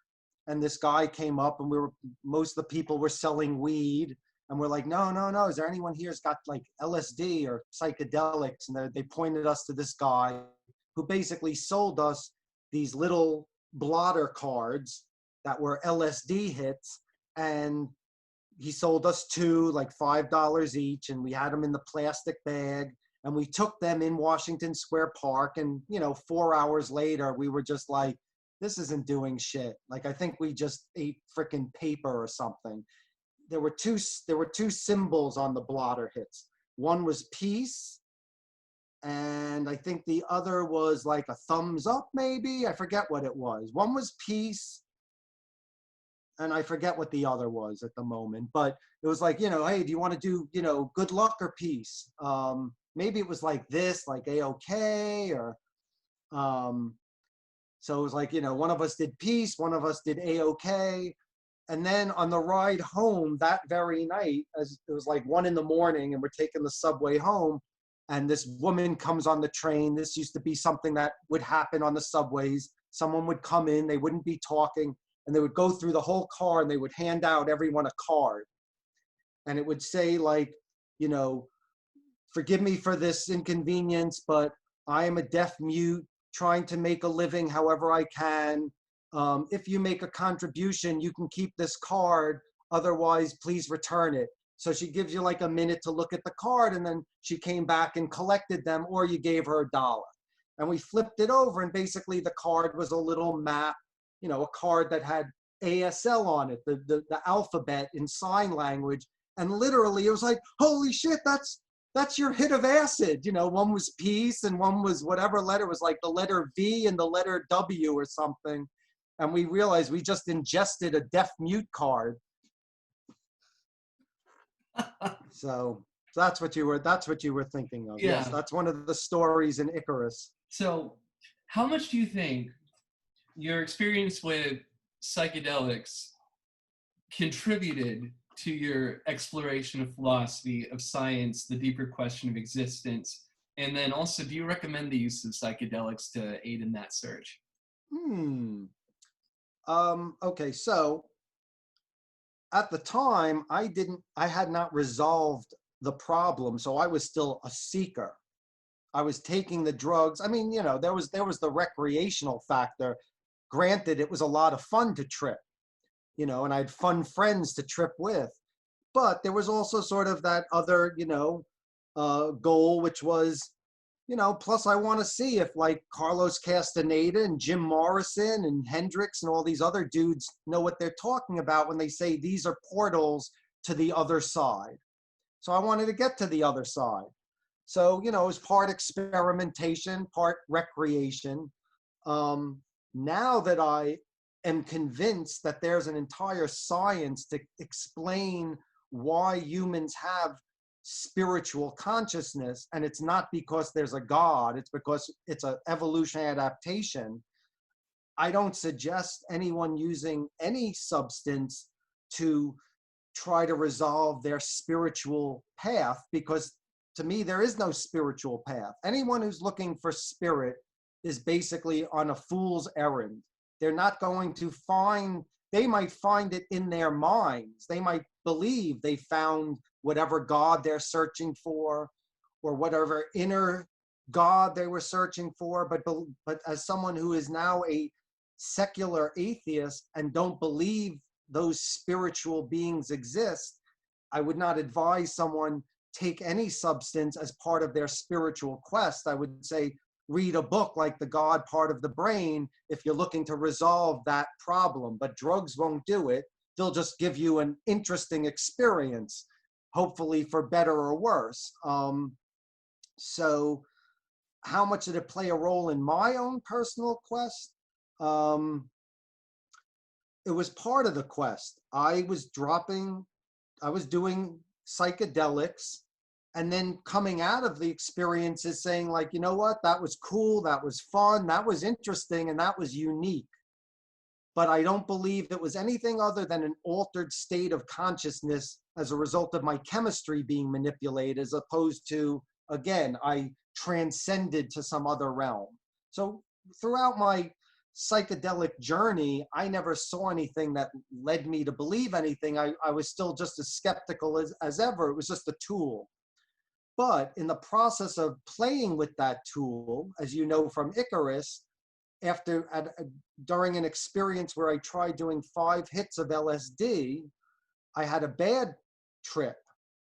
and this guy came up and most of the people were selling weed. And we're like, no, is there anyone here who's got like LSD or psychedelics? And they pointed us to this guy who basically sold us these little blotter cards that were LSD hits. And he sold us 2, like $5 each. And we had them in the plastic bag. And we took them in Washington Square Park. And, 4 hours later, we were just like, this isn't doing shit. Like, I think we just ate freaking paper or something. There were two symbols on the blotter hits. One was peace, and I think the other was like a thumbs up, maybe. I forget what it was. One was peace, and I forget what the other was at the moment. But it was like, hey, do you want to do, good luck or peace? Maybe it was like this, like A-OK, or so it was like, one of us did peace, one of us did A-OK. And then on the ride home that very night, as it was like 1 a.m, and we're taking the subway home, and this woman comes on the train. This used to be something that would happen on the subways. Someone would come in, they wouldn't be talking, and they would go through the whole car and they would hand out everyone a card. And it would say like, forgive me for this inconvenience, but I am a deaf mute trying to make a living however I can. If you make a contribution, you can keep this card. Otherwise, please return it. So she gives you like a minute to look at the card, and then she came back and collected them, or you gave her $1. And we flipped it over, and basically the card was a little map, you know, a card that had ASL on it, the alphabet in sign language. And literally it was like, holy shit, that's your hit of acid. You know, one was peace and one was whatever letter was, like the letter V and the letter W or something. And we realized we just ingested a deaf mute card. So that's what you were thinking of. Yeah. Yes, that's one of the stories in Icarus. So how much do you think your experience with psychedelics contributed to your exploration of philosophy, of science, the deeper question of existence? And then also, do you recommend the use of psychedelics to aid in that search? Okay, so at the time, I had not resolved the problem, so I was still a seeker. I was taking the drugs. I mean, you know, there was the recreational factor. Granted, it was a lot of fun to trip, you know, and I had fun friends to trip with. But there was also sort of that other, you know, goal, which was, you know, plus I want to see if like Carlos Castaneda and Jim Morrison and Hendrix and all these other dudes know what they're talking about when they say these are portals to the other side. So I wanted to get to the other side. So, you know, it was part experimentation, part recreation. Now that I am convinced that there's an entire science to explain why humans have spiritual consciousness, and it's not because there's a God, it's because it's an evolutionary adaptation. I don't suggest anyone using any substance to try to resolve their spiritual path, because to me, there is no spiritual path. Anyone who's looking for spirit is basically on a fool's errand. They're not going to find, they might find it in their minds. They might believe they found whatever God they're searching for, or whatever inner God they were searching for. But as someone who is now a secular atheist and don't believe those spiritual beings exist, I would not advise someone take any substance as part of their spiritual quest. I would say read a book like The God Part of the Brain if you're looking to resolve that problem. But drugs won't do it. They'll just give you an interesting experience, hopefully for better or worse. So how much did it play a role in my own personal quest? It was part of the quest. I was doing psychedelics, and then coming out of the experiences saying like, you know what, that was cool, that was fun, that was interesting, and that was unique. But I don't believe it was anything other than an altered state of consciousness as a result of my chemistry being manipulated, as opposed to, again, I transcended to some other realm. So throughout my psychedelic journey, I never saw anything that led me to believe anything. I was still just as skeptical as ever. It was just a tool. But in the process of playing with that tool, as you know from Icarus, during an experience where I tried doing 5 hits of LSD, I had a bad trip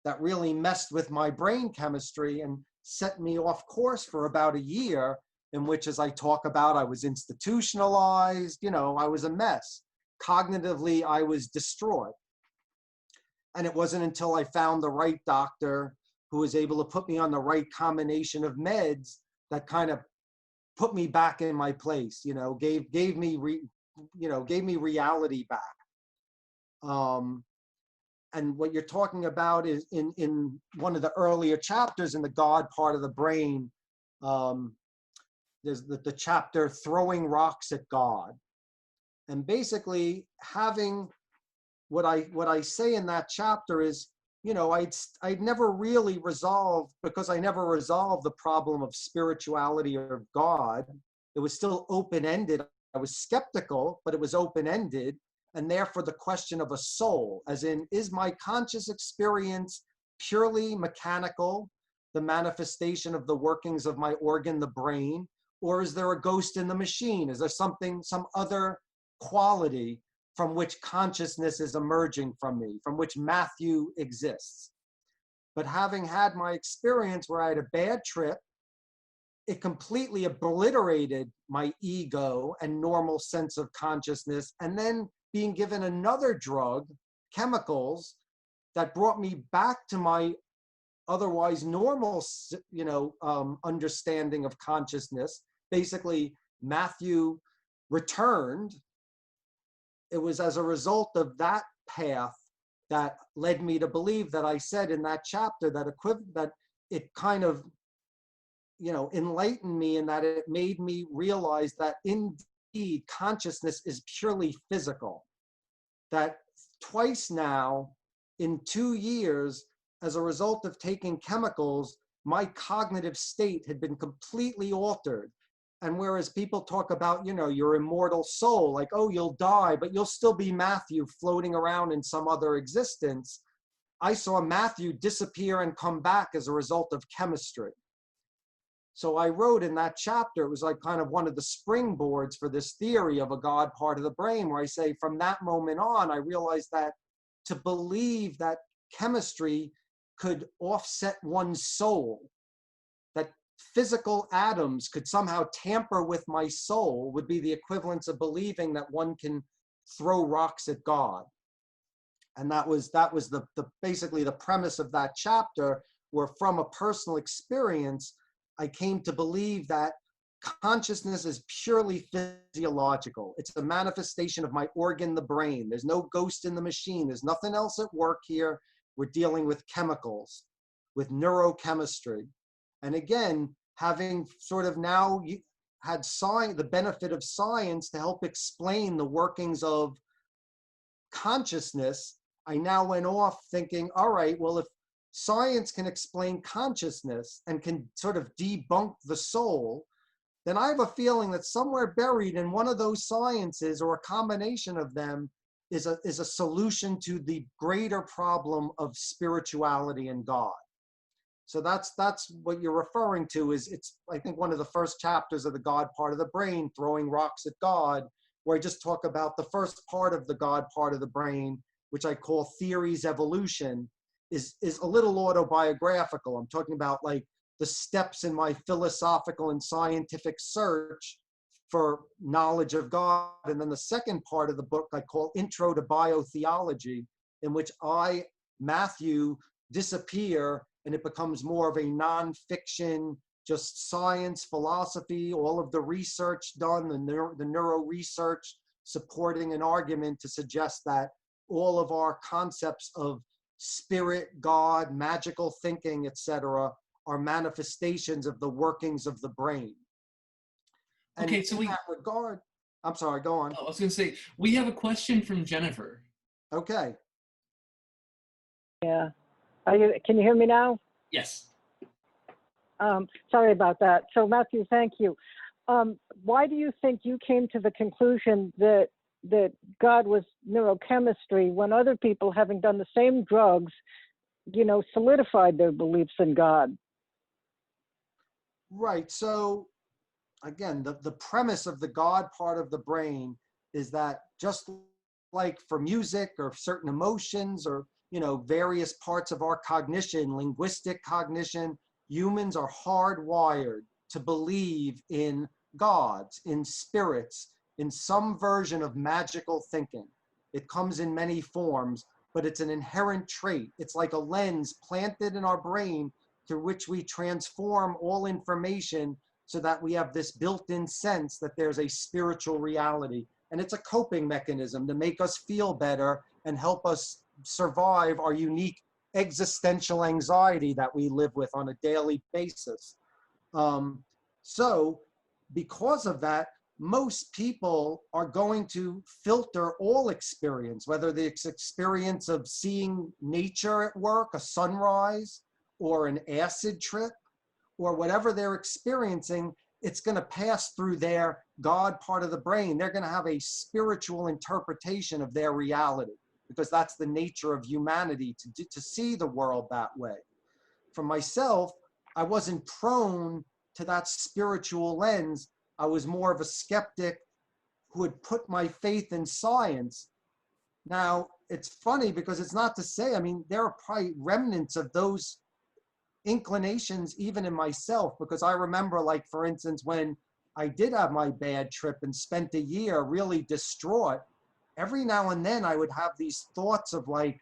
that really messed with my brain chemistry and set me off course for about a year, in which, as I talk about, I was institutionalized, you know, I was a mess. Cognitively, I was destroyed. And it wasn't until I found the right doctor who was able to put me on the right combination of meds that kind of put me back in my place, you know, gave me reality back. And what you're talking about is in one of the earlier chapters in the God Part of the Brain, there's the chapter Throwing Rocks at God. And basically having what I say in that chapter is, you know, I'd never really resolved, because I never resolved the problem of spirituality or God. It was still open-ended. I was skeptical, but it was open-ended. And therefore the question of a soul, as in, is my conscious experience purely mechanical, the manifestation of the workings of my organ, the brain, or is there a ghost in the machine? Is there some other quality from which consciousness is emerging from me, from which Matthew exists. But having had my experience where I had a bad trip, it completely obliterated my ego and normal sense of consciousness. And then being given another drug, chemicals, that brought me back to my otherwise normal, understanding of consciousness. Basically, Matthew returned. It was as a result of that path that led me to believe that I said in that chapter that it kind of, enlightened me, and that it made me realize that indeed consciousness is purely physical. That twice now in 2 years, as a result of taking chemicals, my cognitive state had been completely altered. And whereas people talk about, your immortal soul, like, oh, you'll die, but you'll still be Matthew floating around in some other existence, I saw Matthew disappear and come back as a result of chemistry. So I wrote in that chapter, it was like kind of one of the springboards for this theory of a God part of the brain, where I say from that moment on, I realized that to believe that chemistry could offset one's soul, that physical atoms could somehow tamper with my soul, would be the equivalence of believing that one can throw rocks at God. And that was the basically the premise of that chapter, where from a personal experience, I came to believe that consciousness is purely physiological. It's a manifestation of my organ, the brain. There's no ghost in the machine. There's nothing else at work here. We're dealing with chemicals, with neurochemistry. And again, having sort of now had the benefit of science to help explain the workings of consciousness, I now went off thinking, all right, well, if science can explain consciousness and can sort of debunk the soul, then I have a feeling that somewhere buried in one of those sciences, or a combination of them, is a solution to the greater problem of spirituality and God. So that's what you're referring to. It's I think one of the first chapters of the God part of the brain, Throwing Rocks at God, where I just talk about the first part of the God part of the brain, which I call theories evolution, is a little autobiographical. I'm talking about like the steps in my philosophical and scientific search for knowledge of God. And then the second part of the book I call Intro to Biotheology, in which Matthew, disappear, and it becomes more of a nonfiction, just science, philosophy, all of the research done, the neuro research supporting an argument to suggest that all of our concepts of spirit, God, magical thinking, etc., are manifestations of the workings of the brain. And Okay, so in that regard, I'm sorry, go on. I was going to say, we have a question from Jennifer. Okay. Yeah. Can you hear me now? Yes. Sorry about that. So Matthew, thank you. Why do you think you came to the conclusion that God was neurochemistry when other people, having done the same drugs, solidified their beliefs in God? Right. So again, the premise of the God part of the brain is that just like for music or certain emotions or, various parts of our cognition, linguistic cognition, humans are hardwired to believe in gods, in spirits, in some version of magical thinking. It comes in many forms, but it's an inherent trait. It's like a lens planted in our brain through which we transform all information so that we have this built-in sense that there's a spiritual reality. And it's a coping mechanism to make us feel better and help us survive our unique existential anxiety that we live with on a daily basis. So because of that, most people are going to filter all experience, whether the experience of seeing nature at work, a sunrise, or an acid trip, or whatever they're experiencing, it's going to pass through their God part of the brain. They're going to have a spiritual interpretation of their reality, because that's the nature of humanity, to see the world that way. For myself, I wasn't prone to that spiritual lens. I was more of a skeptic who had put my faith in science. Now, it's funny because it's not to say, I mean, there are probably remnants of those inclinations even in myself, because I remember, like, for instance, when I did have my bad trip and spent a year really distraught, every now and then I would have these thoughts of like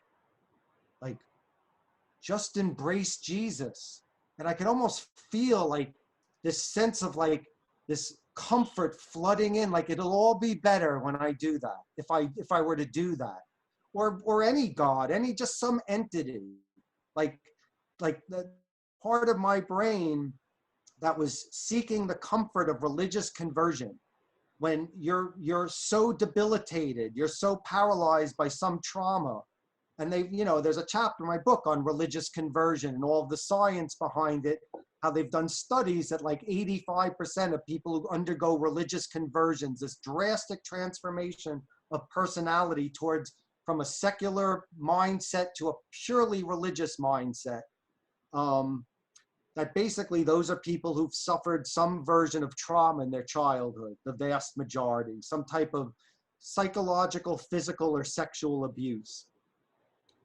just embrace Jesus. And I could almost feel like this sense of like this comfort flooding in, like it'll all be better when I do that, if I were to do that. Or any God, any just some entity, like the part of my brain that was seeking the comfort of religious conversion. When you're so debilitated, you're so paralyzed by some trauma. And there's a chapter in my book on religious conversion and all of the science behind it, how they've done studies that like 85% of people who undergo religious conversions, this drastic transformation of personality from a secular mindset to a purely religious mindset. That basically those are people who've suffered some version of trauma in their childhood, the vast majority, some type of psychological, physical, or sexual abuse.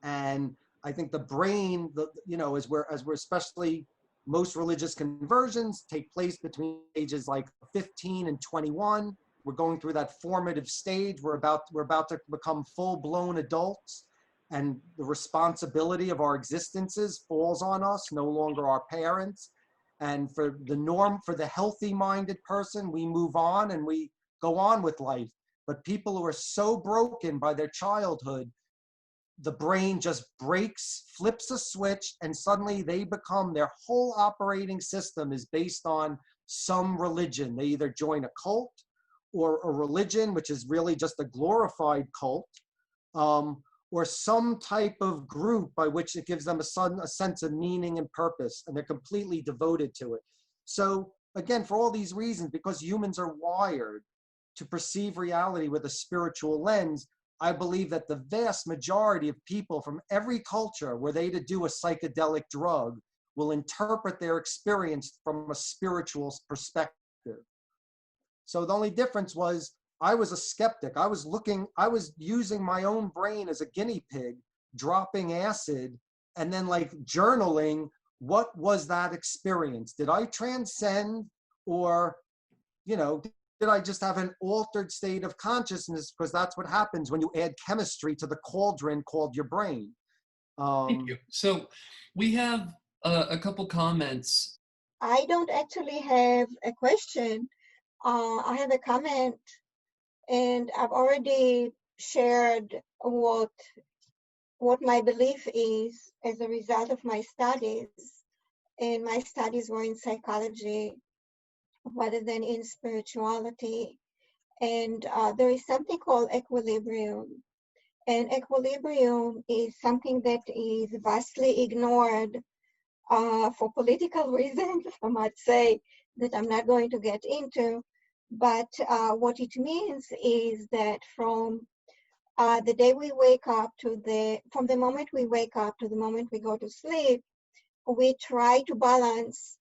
And I think the brain, as we're especially, most religious conversions take place between ages like 15 and 21. We're going through that formative stage. We're about to become full-blown adults, and the responsibility of our existences falls on us, no longer our parents. And for the healthy-minded person, we move on and we go on with life. But people who are so broken by their childhood, the brain just breaks, flips a switch, and suddenly their whole operating system is based on some religion. They either join a cult or a religion, which is really just a glorified cult, or some type of group by which it gives them a sense of meaning and purpose, and they're completely devoted to it. So again, for all these reasons, because humans are wired to perceive reality with a spiritual lens, I believe that the vast majority of people from every culture, were they to do a psychedelic drug, will interpret their experience from a spiritual perspective. So the only difference was I was a skeptic. I was using my own brain as a guinea pig, dropping acid, and then like journaling, what was that experience? Did I transcend, or, did I just have an altered state of consciousness? Because that's what happens when you add chemistry to the cauldron called your brain. Thank you. So we have a couple comments. I don't actually have a question. I have a comment, and I've already shared what my belief is as a result of my studies. And my studies were in psychology rather than in spirituality. And there is something called equilibrium. And equilibrium is something that is vastly ignored for political reasons, I might say, that I'm not going to get into. But what it means is that from the day we wake up from the moment we wake up to the moment we go to sleep, we try to balance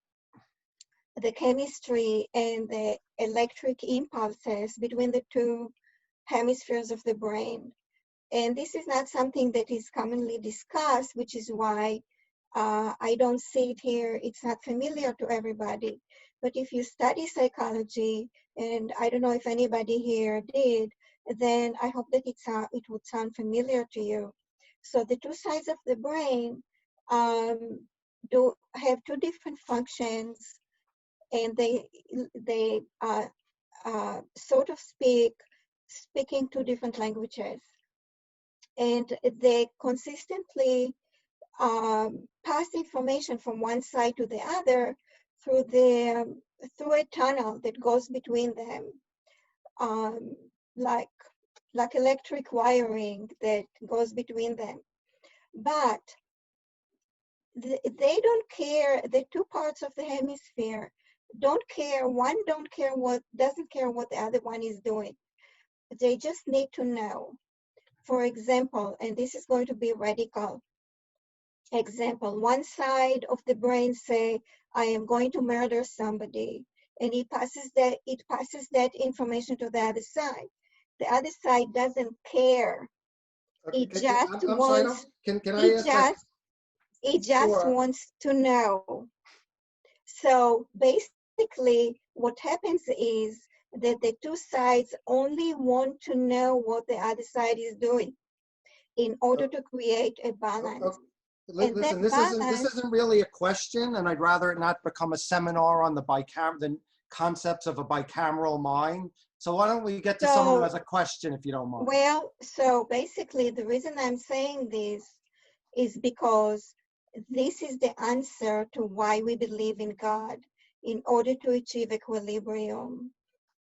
the chemistry and the electric impulses between the two hemispheres of the brain. And this is not something that is commonly discussed, which is why I don't see it here. It's not familiar to everybody. But if you study psychology, and I don't know if anybody here did, then I hope that it would sound familiar to you. So the two sides of the brain do have two different functions, and they so to speaking two different languages, and they consistently pass information from one side to the other through a tunnel that goes between them, like electric wiring that goes between them. But they don't care. The two parts of the hemisphere don't care. One doesn't care what the other one is doing. They just need to know. For example, and this is going to be radical example, one side of the brain say, I am going to murder somebody, and it passes that information to the other side. The other side doesn't care. It just I'm sorry, wants, can I ask that? it just Sure. wants to know. So basically, what happens is that the two sides only want to know what the other side is doing in order to create a balance. And Listen, that this balance, isn't really a question, and I'd rather it not become a seminar on the concepts of a bicameral mind. So why don't we get to something as a question, if you don't mind? well, so basically, the reason I'm saying this is because this is the answer to why we believe in God, in order to achieve equilibrium.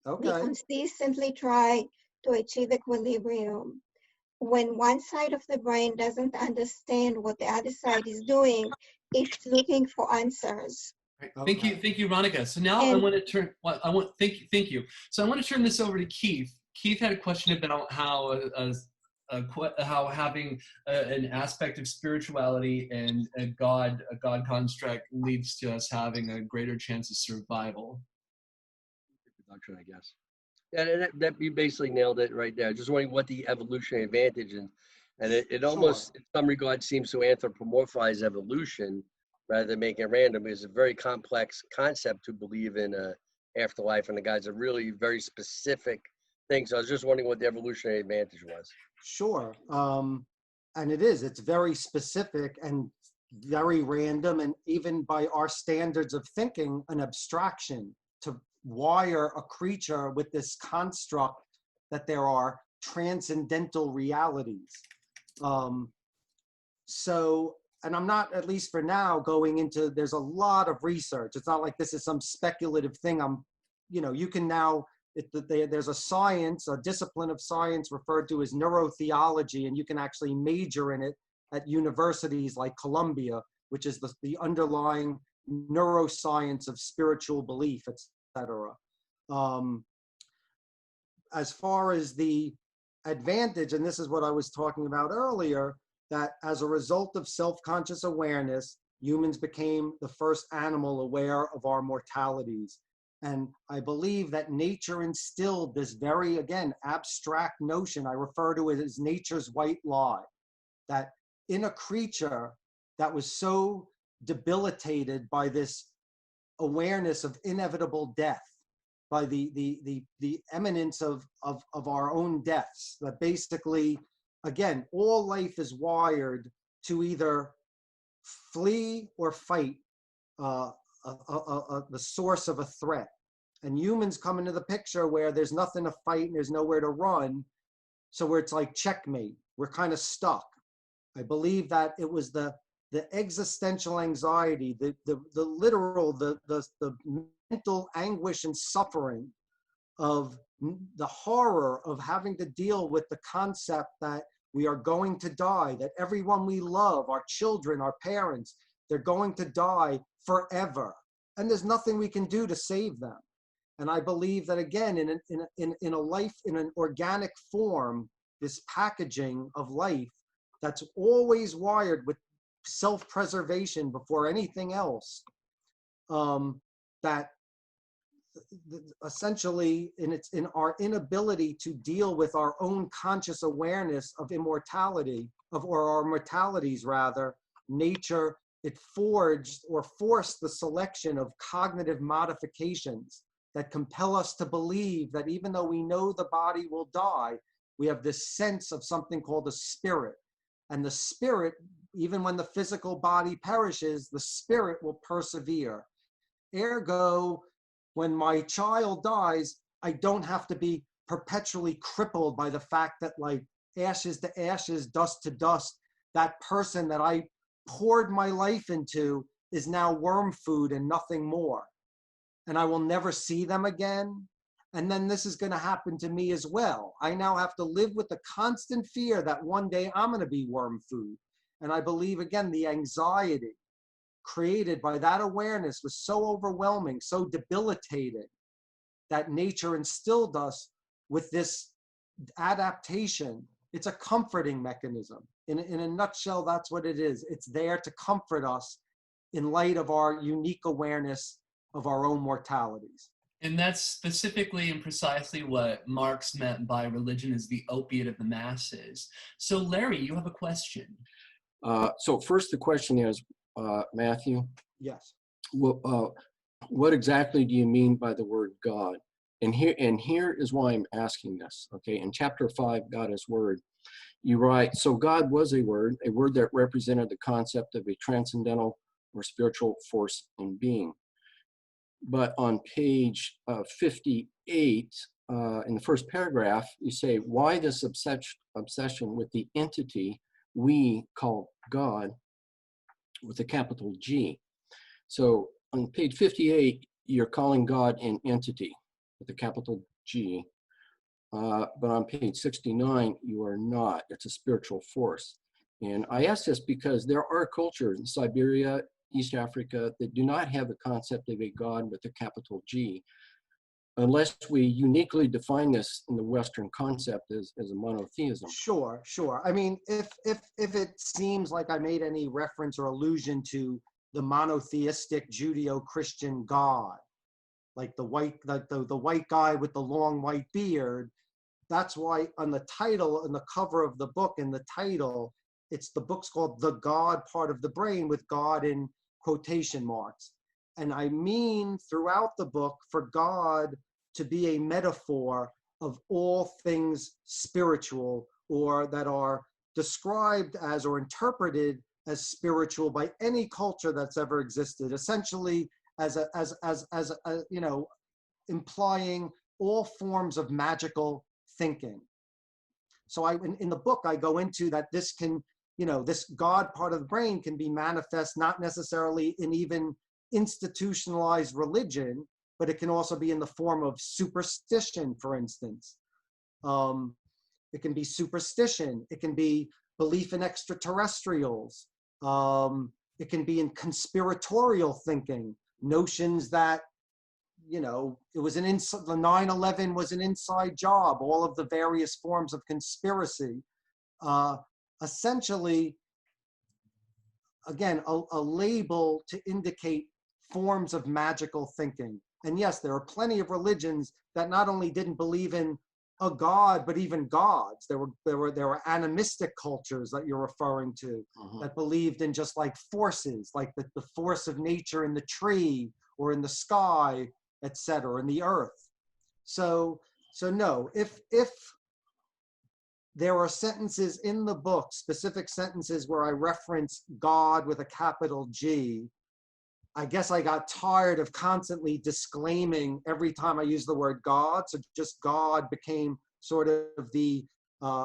We Okay. consistently try to achieve equilibrium. When one side of the brain doesn't understand what the other side is doing, it's looking for answers. Right. Okay. Thank you, Ronica. So now I And want to turn. Well, thank you. So I want to turn this over to Keith. Keith had a question about how how having an aspect of spirituality and a God construct leads to us having a greater chance of survival. Production, I guess. Yeah, that you basically nailed it right there. Just wondering what the evolutionary advantage and it almost, in some regards, seems to anthropomorphize evolution rather than making it random. It's a very complex concept to believe in a afterlife, and the guy's a really very specific thing. So I was just wondering what the evolutionary advantage was. Sure. And it's very specific and very random, and even by our standards of thinking, an abstraction to wire a creature with this construct that there are transcendental realities. And I'm not, at least for now, going into, there's a lot of research. It's not like this is some speculative thing. You can now, there's a science, a discipline of science referred to as neurotheology, and you can actually major in it at universities like Columbia, which is the underlying neuroscience of spiritual belief, etc. As far as the advantage, and this is what I was talking about earlier, that as a result of self-conscious awareness, humans became the first animal aware of our mortalities. And I believe that nature instilled this very, again, abstract notion. I refer to it as nature's white lie, that in a creature that was so debilitated by this awareness of inevitable death, by the imminence of our own deaths, that basically, again, all life is wired to either flee or fight the source of a threat. And humans come into the picture where there's nothing to fight and there's nowhere to run. So where it's like checkmate, we're kind of stuck. I believe that it was the existential anxiety, the literal, the mental anguish and suffering of the horror of having to deal with the concept that we are going to die, that everyone we love, our children, our parents, they're going to die forever. And there's nothing we can do to save them. And I believe that, again, in a life, in an organic form, this packaging of life that's always wired with self-preservation before anything else, that essentially in our inability to deal with our own conscious awareness of immortality, or our mortalities rather, nature, it forged or forced the selection of cognitive modifications that compel us to believe that even though we know the body will die, we have this sense of something called a spirit. And the spirit, even when the physical body perishes, the spirit will persevere. Ergo, when my child dies, I don't have to be perpetually crippled by the fact that, like, ashes to ashes, dust to dust, that person that I poured my life into is now worm food and nothing more. And I will never see them again. And then this is going to happen to me as well. I now have to live with the constant fear that one day I'm going to be worm food. And I believe, again, the anxiety created by that awareness was so overwhelming, so debilitating, that nature instilled us with this adaptation. It's a comforting mechanism. In a nutshell, that's what it is. It's there to comfort us in light of our unique awareness of our own mortalities. And that's specifically and precisely what Marx meant by religion is the opiate of the masses. So Larry, you have a question. So first the question is, Matthew, Yes. what exactly do you mean by the word God? And here is why I'm asking this. Okay, in chapter 5, God is Word, you write, so God was a word that represented the concept of a transcendental or spiritual force and being. But on page 58, in the first paragraph, you say, why this obsession with the entity we call God with a capital G? So on page 58, you're calling God an entity with a capital G. But on page 69, you are not. It's a spiritual force. And I ask this because there are cultures in Siberia, East Africa, that do not have the concept of a God with a capital G, unless we uniquely define this in the Western concept as a monotheism. Sure. I mean, if it seems like I made any reference or allusion to the monotheistic Judeo-Christian God, like the white guy with the long white beard, that's why on the title, on the cover of the book, in the title, the book's called The God Part of the Brain, with God in quotation marks. And I mean throughout the book for God to be a metaphor of all things spiritual, or that are described as or interpreted as spiritual by any culture that's ever existed, essentially as a you know, implying all forms of magical thinking. So in the book, I go into that this can, you know, this God part of the brain can be manifest not necessarily in even institutionalized religion, but it can also be in the form of superstition, for instance. It can be superstition. It can be belief in extraterrestrials. It can be in conspiratorial thinking, notions that, you know, it was the 9/11 was an inside job, all of the various forms of conspiracy. Essentially, again, a label to indicate forms of magical thinking. And yes, there are plenty of religions that not only didn't believe in a god, but even gods. There were animistic cultures that you're referring to that believed in just like forces, like the force of nature in the tree or in the sky, etc., in the earth. So no, if there are sentences in the book, specific sentences where I reference God with a capital G, I guess I got tired of constantly disclaiming every time I use the word God. So just God became sort of the,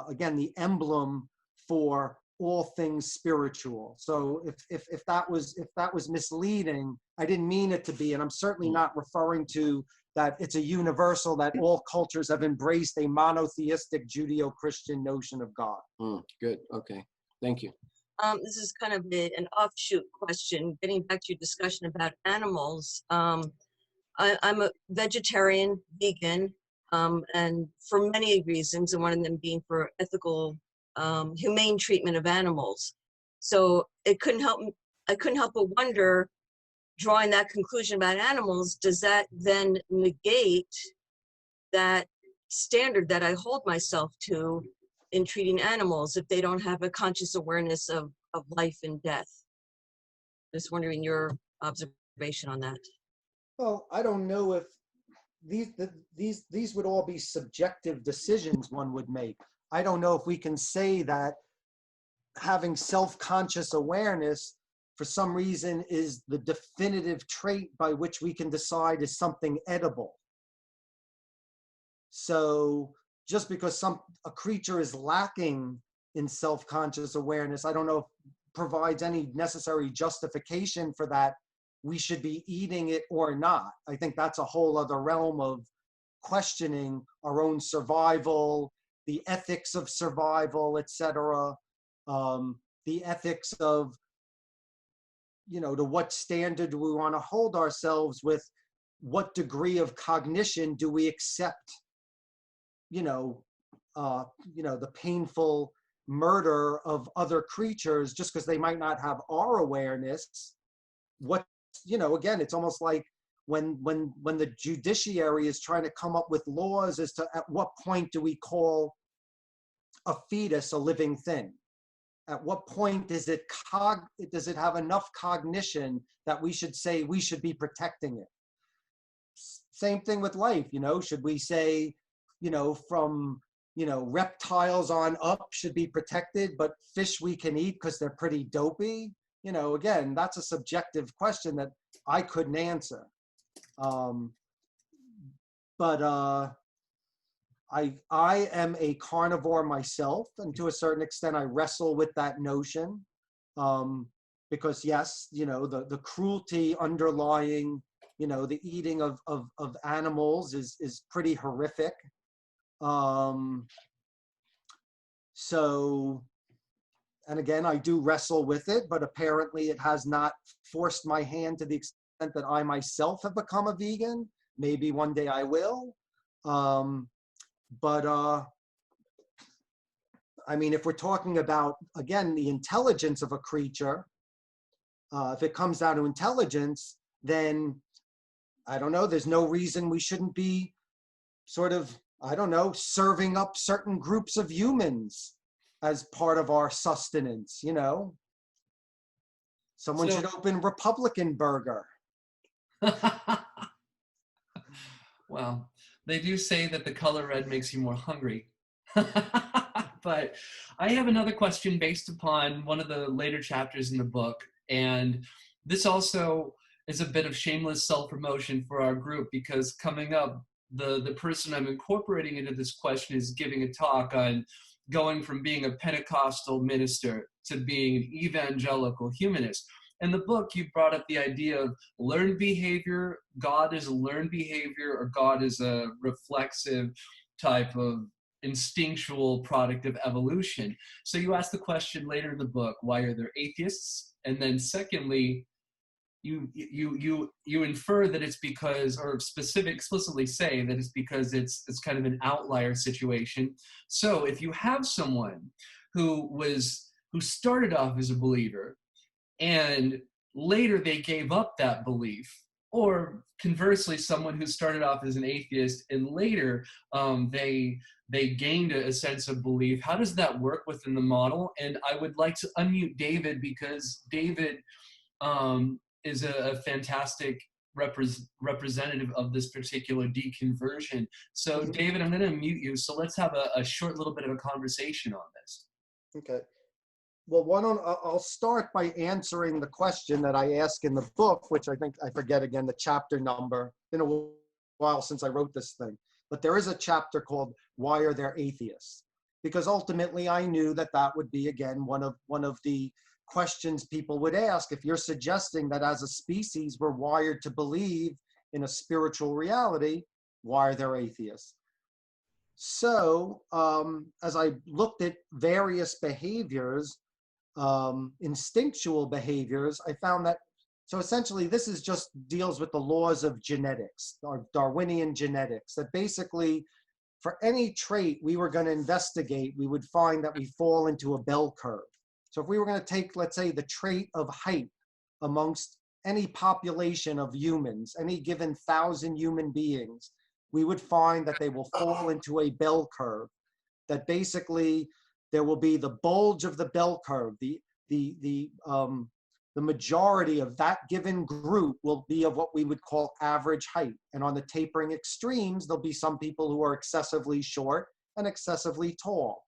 again, the emblem for all things spiritual. So if that was misleading, I didn't mean it to be, and I'm certainly not referring to that it's a universal, that all cultures have embraced a monotheistic Judeo-Christian notion of God. Good, okay, thank you. This is kind of an offshoot question, getting back to your discussion about animals. I'm a vegetarian, vegan, and for many reasons, and one of them being for ethical, humane treatment of animals. So I couldn't help but wonder, drawing that conclusion about animals, does that then negate that standard that I hold myself to in treating animals if they don't have a conscious awareness of life and death? Just wondering your observation on that. Well, I don't know if these would all be subjective decisions one would make. I don't know if we can say that having self-conscious awareness for some reason is the definitive trait by which we can decide is something edible. So just because a creature is lacking in self-conscious awareness, I don't know if provides any necessary justification for that we should be eating it or not. I think that's a whole other realm of questioning our own survival, the ethics of survival, etc. The ethics of, you know, to what standard do we want to hold ourselves with? What degree of cognition do we accept? You know, the painful murder of other creatures just because they might not have our awareness. What, you know, again, it's almost like when the judiciary is trying to come up with laws as to at what point do we call a fetus a living thing? At what point does it have enough cognition that we should say we should be protecting it? Same thing with life, should we say, from, reptiles on up should be protected, but fish we can eat because they're pretty dopey? Again, that's a subjective question that I couldn't answer. I am a carnivore myself, and to a certain extent, I wrestle with that notion, because yes, the cruelty underlying, the eating of animals is pretty horrific. So, and again, I do wrestle with it, but apparently it has not forced my hand to the extent that I myself have become a vegan. Maybe one day I will. I mean, if we're talking about, again, the intelligence of a creature, if it comes down to intelligence, then I don't know, there's no reason we shouldn't be sort of, I don't know, serving up certain groups of humans as part of our sustenance, Someone should open Republican Burger. Well, they do say that the color red makes you more hungry. But I have another question based upon one of the later chapters in the book. And this also is a bit of shameless self-promotion for our group, because coming up, the person I'm incorporating into this question is giving a talk on going from being a Pentecostal minister to being an evangelical humanist. In the book, you brought up the idea of learned behavior. God is a learned behavior, or God is a reflexive type of instinctual product of evolution. So you ask the question later in the book, why are there atheists? And then secondly, you infer that it's because, or explicitly say that it's because it's kind of an outlier situation. So if you have someone who started off as a believer and later they gave up that belief, or conversely, someone who started off as an atheist and later they gained a sense of belief, how does that work within the model? And I would like to unmute David, because David is a fantastic representative of this particular deconversion. So David, I'm going to mute you. So let's have a short little bit of a conversation on this. Okay. Well, I'll start by answering the question that I ask in the book, which I think I forget again the chapter number. Been a while since I wrote this thing, but there is a chapter called "Why Are There Atheists?" Because ultimately I knew that would be again one of the questions people would ask. If you're suggesting that as a species we're wired to believe in a spiritual reality, why are there atheists? So as I looked at various behaviors, instinctual behaviors, I found that, so essentially this is just deals with the laws of genetics, or Darwinian genetics, that basically for any trait we were going to investigate, we would find that we fall into a bell curve. So if we were going to take, let's say, the trait of height amongst any population of humans, any given 1,000 human beings, we would find that they will fall into a bell curve, that basically there will be the bulge of the bell curve. The majority of that given group will be of what we would call average height. And on the tapering extremes, there'll be some people who are excessively short and excessively tall.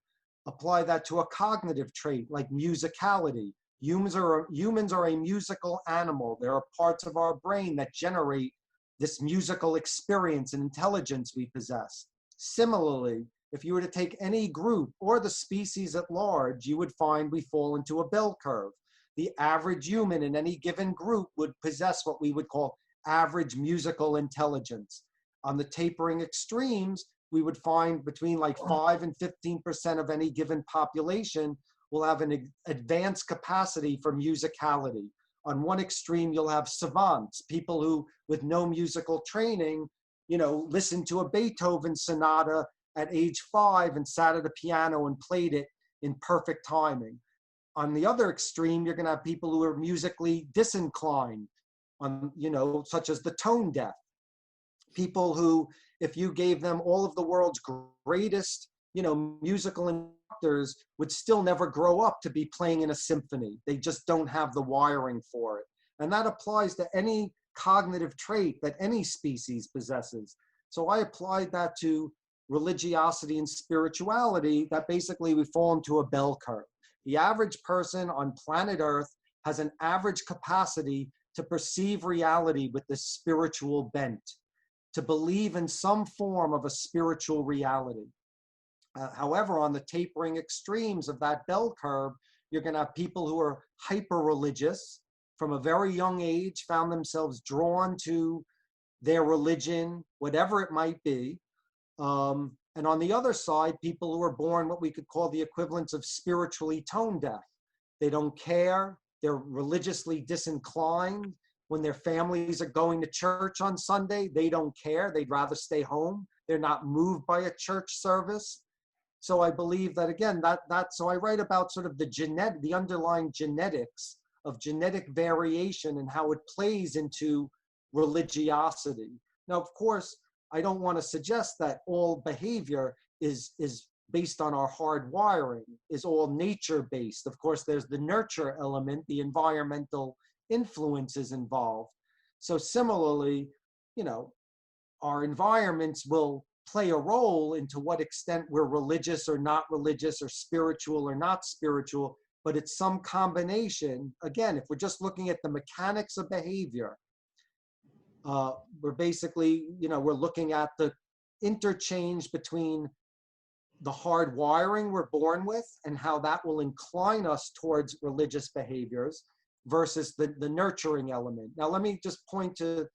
Apply that to a cognitive trait like musicality. Humans are a musical animal. There are parts of our brain that generate this musical experience and intelligence we possess. Similarly, if you were to take any group or the species at large, you would find we fall into a bell curve. The average human in any given group would possess what we would call average musical intelligence. On the tapering extremes, we would find between like 5 and 15% of any given population will have an advanced capacity for musicality. On one extreme, you'll have savants, people who, with no musical training, listened to a Beethoven sonata at age 5 and sat at a piano and played it in perfect timing. On the other extreme, you're going to have people who are musically disinclined, on, such as the tone deaf. People who, if you gave them all of the world's greatest, musical instructors, would still never grow up to be playing in a symphony. They just don't have the wiring for it. And that applies to any cognitive trait that any species possesses. So I applied that to religiosity and spirituality, that basically we fall into a bell curve. The average person on planet Earth has an average capacity to perceive reality with this spiritual bent, to believe in some form of a spiritual reality. However, on the tapering extremes of that bell curve, you're going to have people who are hyper-religious, from a very young age, found themselves drawn to their religion, whatever it might be. And on the other side, people who are born what we could call the equivalents of spiritually tone deaf. They don't care. They're religiously disinclined. When their families are going to church on Sunday, they don't care. They'd rather stay home. They're not moved by a church service. So I believe that, again, so I write about sort of the underlying genetics of genetic variation and how it plays into religiosity. Now, of course, I don't want to suggest that all behavior is based on our hard wiring, is all nature-based. Of course, there's the nurture element, the environmental influences involved. So similarly, our environments will play a role into what extent we're religious or not religious, or spiritual or not spiritual, but it's some combination. Again, if we're just looking at the mechanics of behavior, we're basically, we're looking at the interchange between the hard wiring we're born with and how that will incline us towards religious behaviors versus the nurturing element. Now, let me just point to,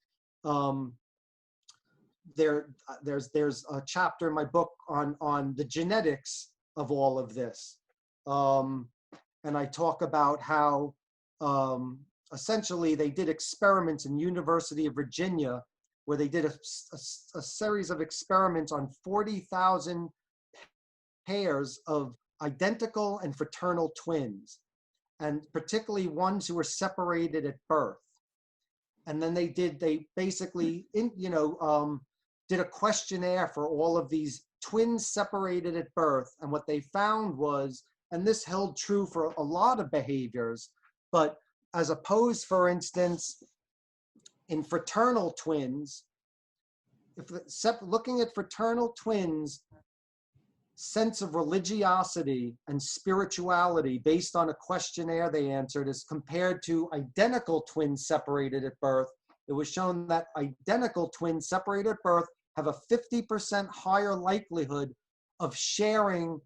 there's a chapter in my book on the genetics of all of this. And I talk about how essentially they did experiments in University of Virginia where they did a series of experiments on 40,000 pairs of identical and fraternal twins, and particularly ones who were separated at birth. And then they basically did a questionnaire for all of these twins separated at birth. And what they found was, and this held true for a lot of behaviors, but as opposed, for instance, in fraternal twins, looking at fraternal twins' sense of religiosity and spirituality based on a questionnaire they answered as compared to identical twins separated at birth, it was shown that identical twins separated at birth have a 50% higher likelihood of sharing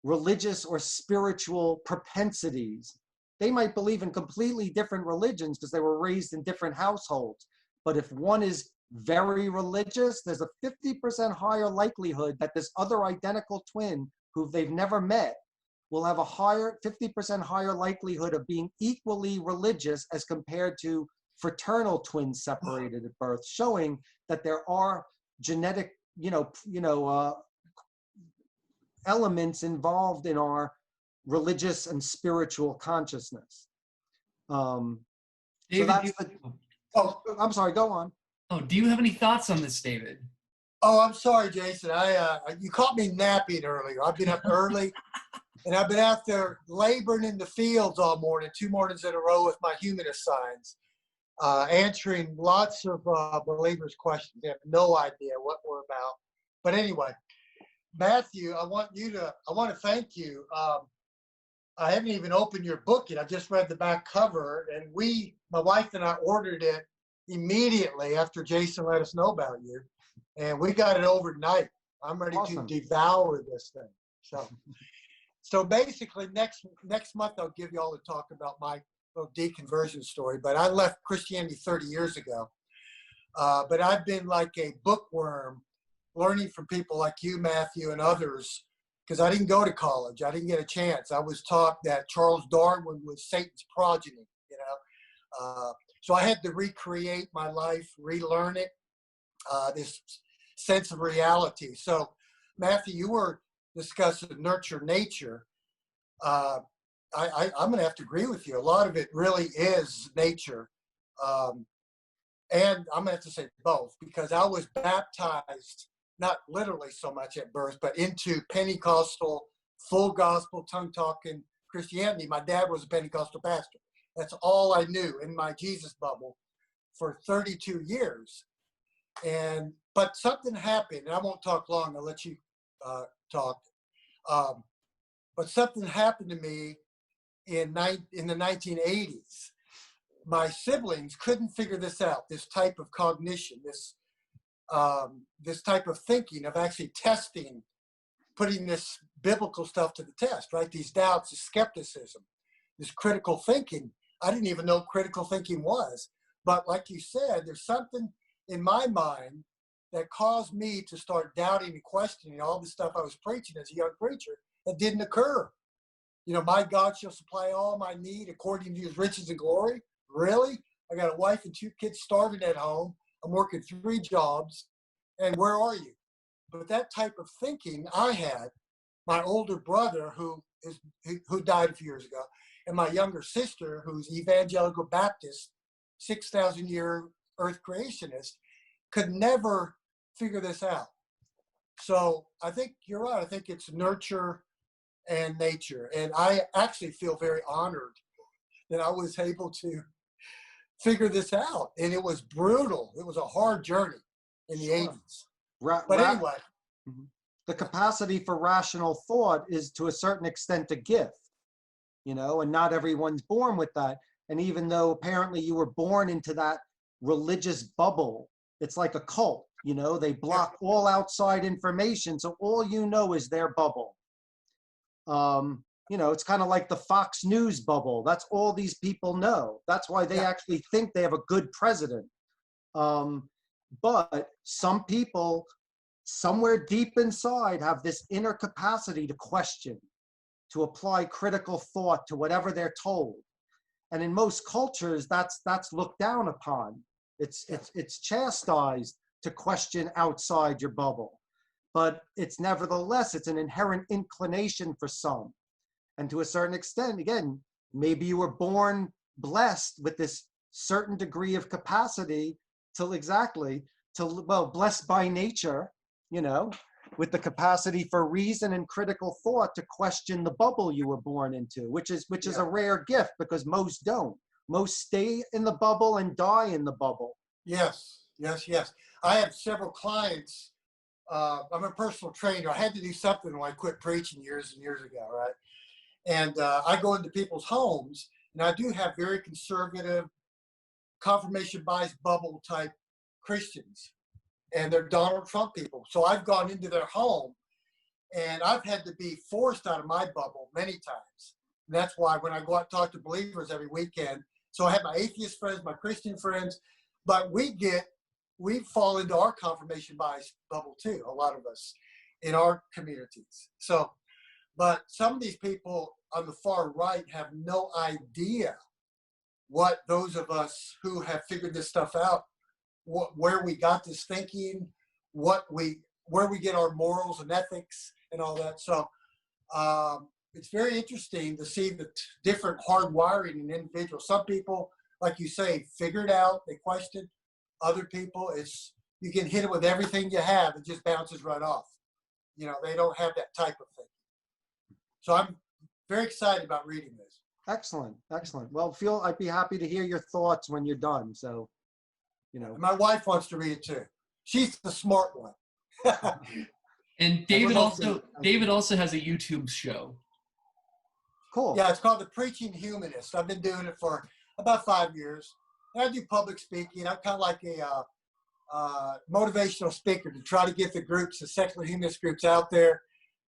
religious or spiritual propensities. They might believe in completely different religions because they were raised in different households. But if one is very religious, there's a 50% higher likelihood that this other identical twin who they've never met will have a 50% higher likelihood of being equally religious as compared to fraternal twins separated at birth, showing that there are genetic, elements involved in our religious and spiritual consciousness. David, I'm sorry, go on. Oh, do you have any thoughts on this, David? Oh, I'm sorry, Jason. You caught me napping earlier. I've been up early, and I've been out there laboring in the fields all morning, 2 mornings in a row with my humanist signs, answering lots of believers' questions. They have no idea what we're about. But anyway, Matthew, I want to thank you. I haven't even opened your book yet. I just read the back cover, and my wife and I ordered it immediately after Jason let us know about you, and we got it overnight. I'm ready Awesome. to devour this thing. So basically next month I'll give you all to talk about my little deconversion story. But I left Christianity 30 years ago. But I've been like a bookworm, learning from people like you, Matthew, and others, because I didn't go to college. I didn't get a chance. I was taught that Charles Darwin was Satan's progeny, So I had to recreate my life, relearn it, this sense of reality. So, Matthew, you were discussing nurture nature. I'm going to have to agree with you. A lot of it really is nature. and I'm going to have to say both, because I was baptized, not literally so much at birth, but into Pentecostal, full gospel, tongue-talking Christianity. My dad was a Pentecostal pastor. That's all I knew in my Jesus bubble for 32 years. But something happened, and I won't talk long, I'll let you talk. But something happened to me in the 1980s. My siblings couldn't figure this out, this type of cognition, this type of thinking, of actually testing, putting this biblical stuff to the test, right? These doubts, this skepticism, this critical thinking. I didn't even know critical thinking was. But like you said, there's something in my mind that caused me to start doubting and questioning all the stuff I was preaching as a young preacher that didn't occur. You know, my God shall supply all my need according to his riches and glory. Really? I got a wife and 2 kids starving at home. I'm working 3 jobs. And where are you? But that type of thinking I had, my older brother who died a few years ago, and my younger sister who's evangelical Baptist, 6,000 year earth creationist, could never figure this out. So I think you're right. I think it's nurture and nature. And I actually feel very honored that I was able to figure this out. And it was brutal. It was a hard journey in the 80s. But anyway. The capacity for rational thought is to a certain extent a gift, you know, and not everyone's born with that. And even though apparently you were born into that religious bubble, it's like a cult, you know, they block all outside information. So all you know is their bubble. You know, it's kind of like the Fox News bubble. That's all these people know. That's why they actually think they have a good president. But some people somewhere deep inside have this inner capacity to question, to apply critical thought to whatever they're told. And in most cultures, that's looked down upon. It's chastised to question outside your bubble. But it's nevertheless, it's an inherent inclination for some. And to a certain extent, again, maybe you were born blessed with this certain degree of capacity blessed by nature, you know, with the capacity for reason and critical thought to question the bubble you were born into, which is a rare gift, because most don't. Most stay in the bubble and die in the bubble. Yes. I have several clients. I'm a personal trainer. I had to do something when I quit preaching years and years ago, right? And I go into people's homes, and I do have very conservative, confirmation bias bubble type Christians, and they're Donald Trump people. So I've gone into their home, and I've had to be forced out of my bubble many times. And that's why when I go out and talk to believers every weekend, so I have my atheist friends, my Christian friends, but we fall into our confirmation bias bubble too, a lot of us in our communities. So, but some of these people on the far right have no idea what those of us who have figured this stuff out, where we got this thinking, where we get our morals and ethics and all that. So it's very interesting to see the different hardwiring in individuals. Some people, like you say, figure it out, they question. Other people, you can hit it with everything you have, it just bounces right off. You know, they don't have that type of thing. So I'm very excited about reading this. Excellent. Well, I'd be happy to hear your thoughts when you're done. So, you know. And my wife wants to read it too. She's the smart one. And David also has a YouTube show. Cool. Yeah, it's called The Preaching Humanist. I've been doing it for about 5 years. And I do public speaking. I'm kind of like a motivational speaker to try to get the secular humanist groups out there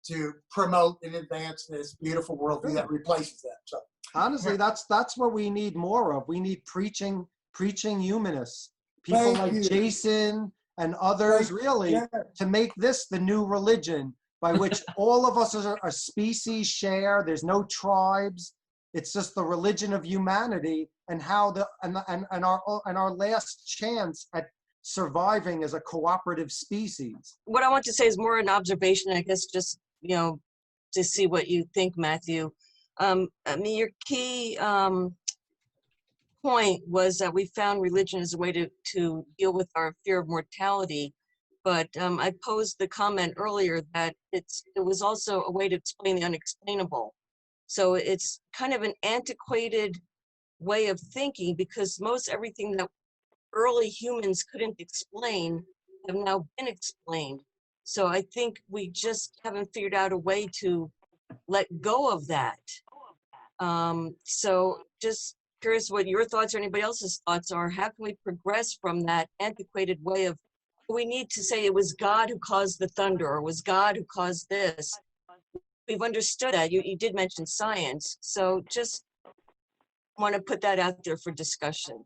to promote and advance this beautiful worldview that replaces that. So honestly, that's what we need more of. We need preaching humanists, people like Jason and others, really, to make this the new religion by which all of us are a species share. There's no tribes. It's just the religion of humanity, and how our last chance at surviving as a cooperative species. What I want to say is more an observation, I guess, just, you know, to see what you think, Matthew. I mean, your key point was that we found religion as a way to deal with our fear of mortality. But I posed the comment earlier that it was also a way to explain the unexplainable. So it's kind of an antiquated way of thinking, because most everything that early humans couldn't explain have now been explained. So I think we just haven't figured out a way to let go of that. So just curious what your thoughts or anybody else's thoughts are. How can we progress from that antiquated way of, we need to say it was God who caused the thunder, or was God who caused this? We've understood that. You did mention science. So just want to put that out there for discussion.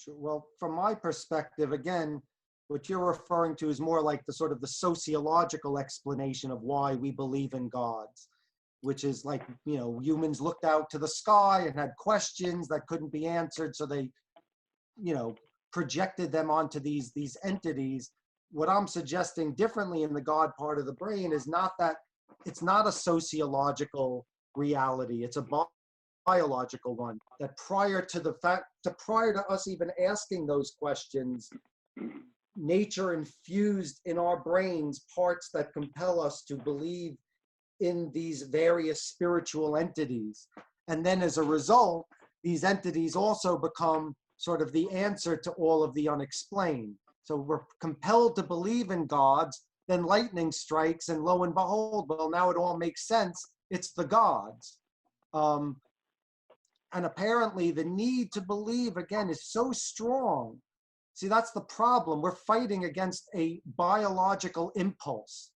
Sure. Well, from my perspective, again, what you're referring to is more like the sort of the sociological explanation of why we believe in gods, which is like, you know, humans looked out to the sky and had questions that couldn't be answered. So they, you know, projected them onto these entities. What I'm suggesting differently in the God part of the brain is not that it's not a sociological reality. It's a biological one, that prior to us even asking those questions, nature infused in our brains parts that compel us to believe in these various spiritual entities. And then as a result, these entities also become sort of the answer to all of the unexplained. So we're compelled to believe in gods, then lightning strikes, and lo and behold, well, now it all makes sense. It's the gods. And apparently the need to believe, again, is so strong. See, that's the problem. We're fighting against a biological impulse.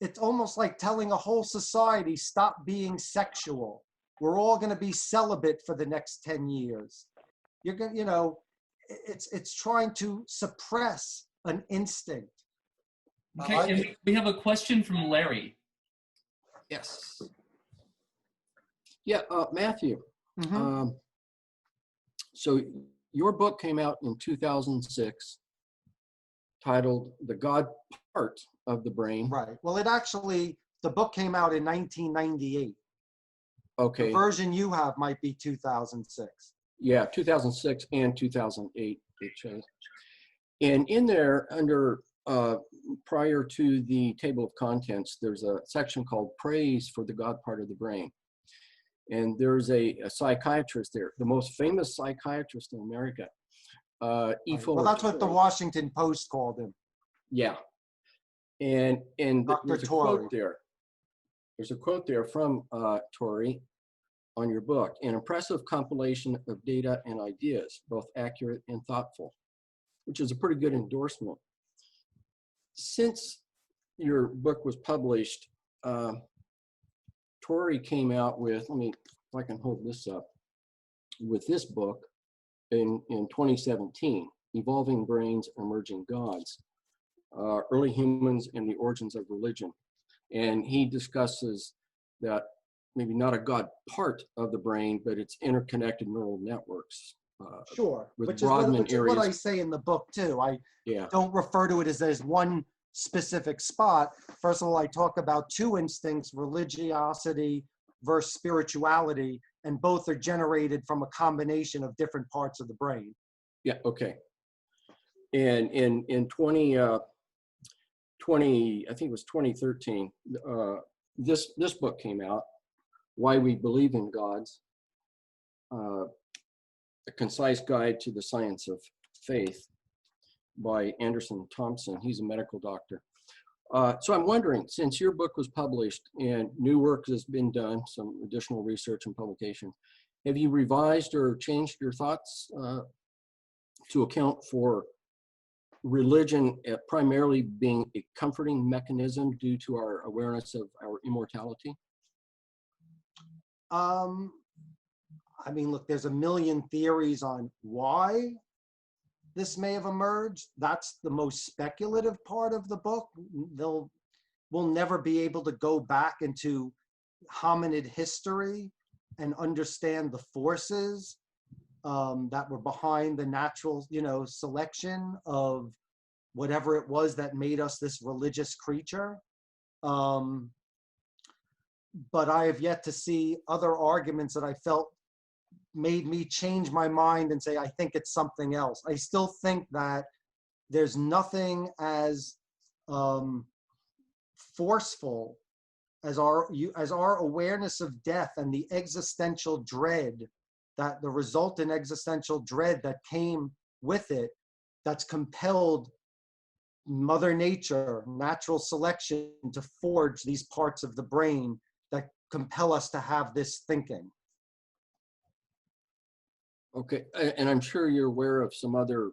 It's almost like telling a whole society, stop being sexual. We're all going to be celibate for the next 10 years. You're going to, you know, it's trying to suppress an instinct. Okay, and we have a question from Larry. Yes. Yeah, Matthew. Mm-hmm. So your book came out in 2006, titled "The God Part of the Brain." Right. Well, the book came out in 1998. Okay. The version you have might be 2006. Yeah, 2006 and 2008. It shows. And in there, under prior to the table of contents, there's a section called "Praise for the God Part of the Brain." And there's a psychiatrist there, the most famous psychiatrist in America. Well, that's what the Washington Post called him. Yeah. And Dr. there's a quote there. There's a quote there from Torrey on your book: "An impressive compilation of data and ideas, both accurate and thoughtful," which is a pretty good endorsement. Since your book was published, Torrey came out with, if I can hold this up, with this book in 2017, "Evolving Brains, Emerging Gods, Early Humans and the Origins of Religion." And he discusses that maybe not a God part of the brain, but it's interconnected neural networks. Sure, with which is what areas. I say in the book too. I Yeah. don't refer to it as there's one specific spot. First of all, I talk about two instincts, religiosity versus spirituality, and both are generated from a combination of different parts of the brain. Yeah, okay. And in 20, I think it was 2013, this book came out, "Why We Believe in Gods, A Concise Guide to the Science of Faith," by Anderson Thompson. He's a medical doctor. So I'm wondering, since your book was published and new work has been done, some additional research and publication, have you revised or changed your thoughts to account for religion primarily being a comforting mechanism due to our awareness of our immortality? I mean, look, there's a million theories on why this may have emerged. That's the most speculative part of the book. We'll never be able to go back into hominid history and understand the forces that were behind the natural, selection of whatever it was that made us this religious creature. But I have yet to see other arguments that I felt made me change my mind and say, I think it's something else. I still think that there's nothing as forceful as our awareness of death and the existential dread, that the resultant existential dread that came with it, that's compelled Mother Nature, natural selection, to forge these parts of the brain that compel us to have this thinking. Okay, and I'm sure you're aware of some other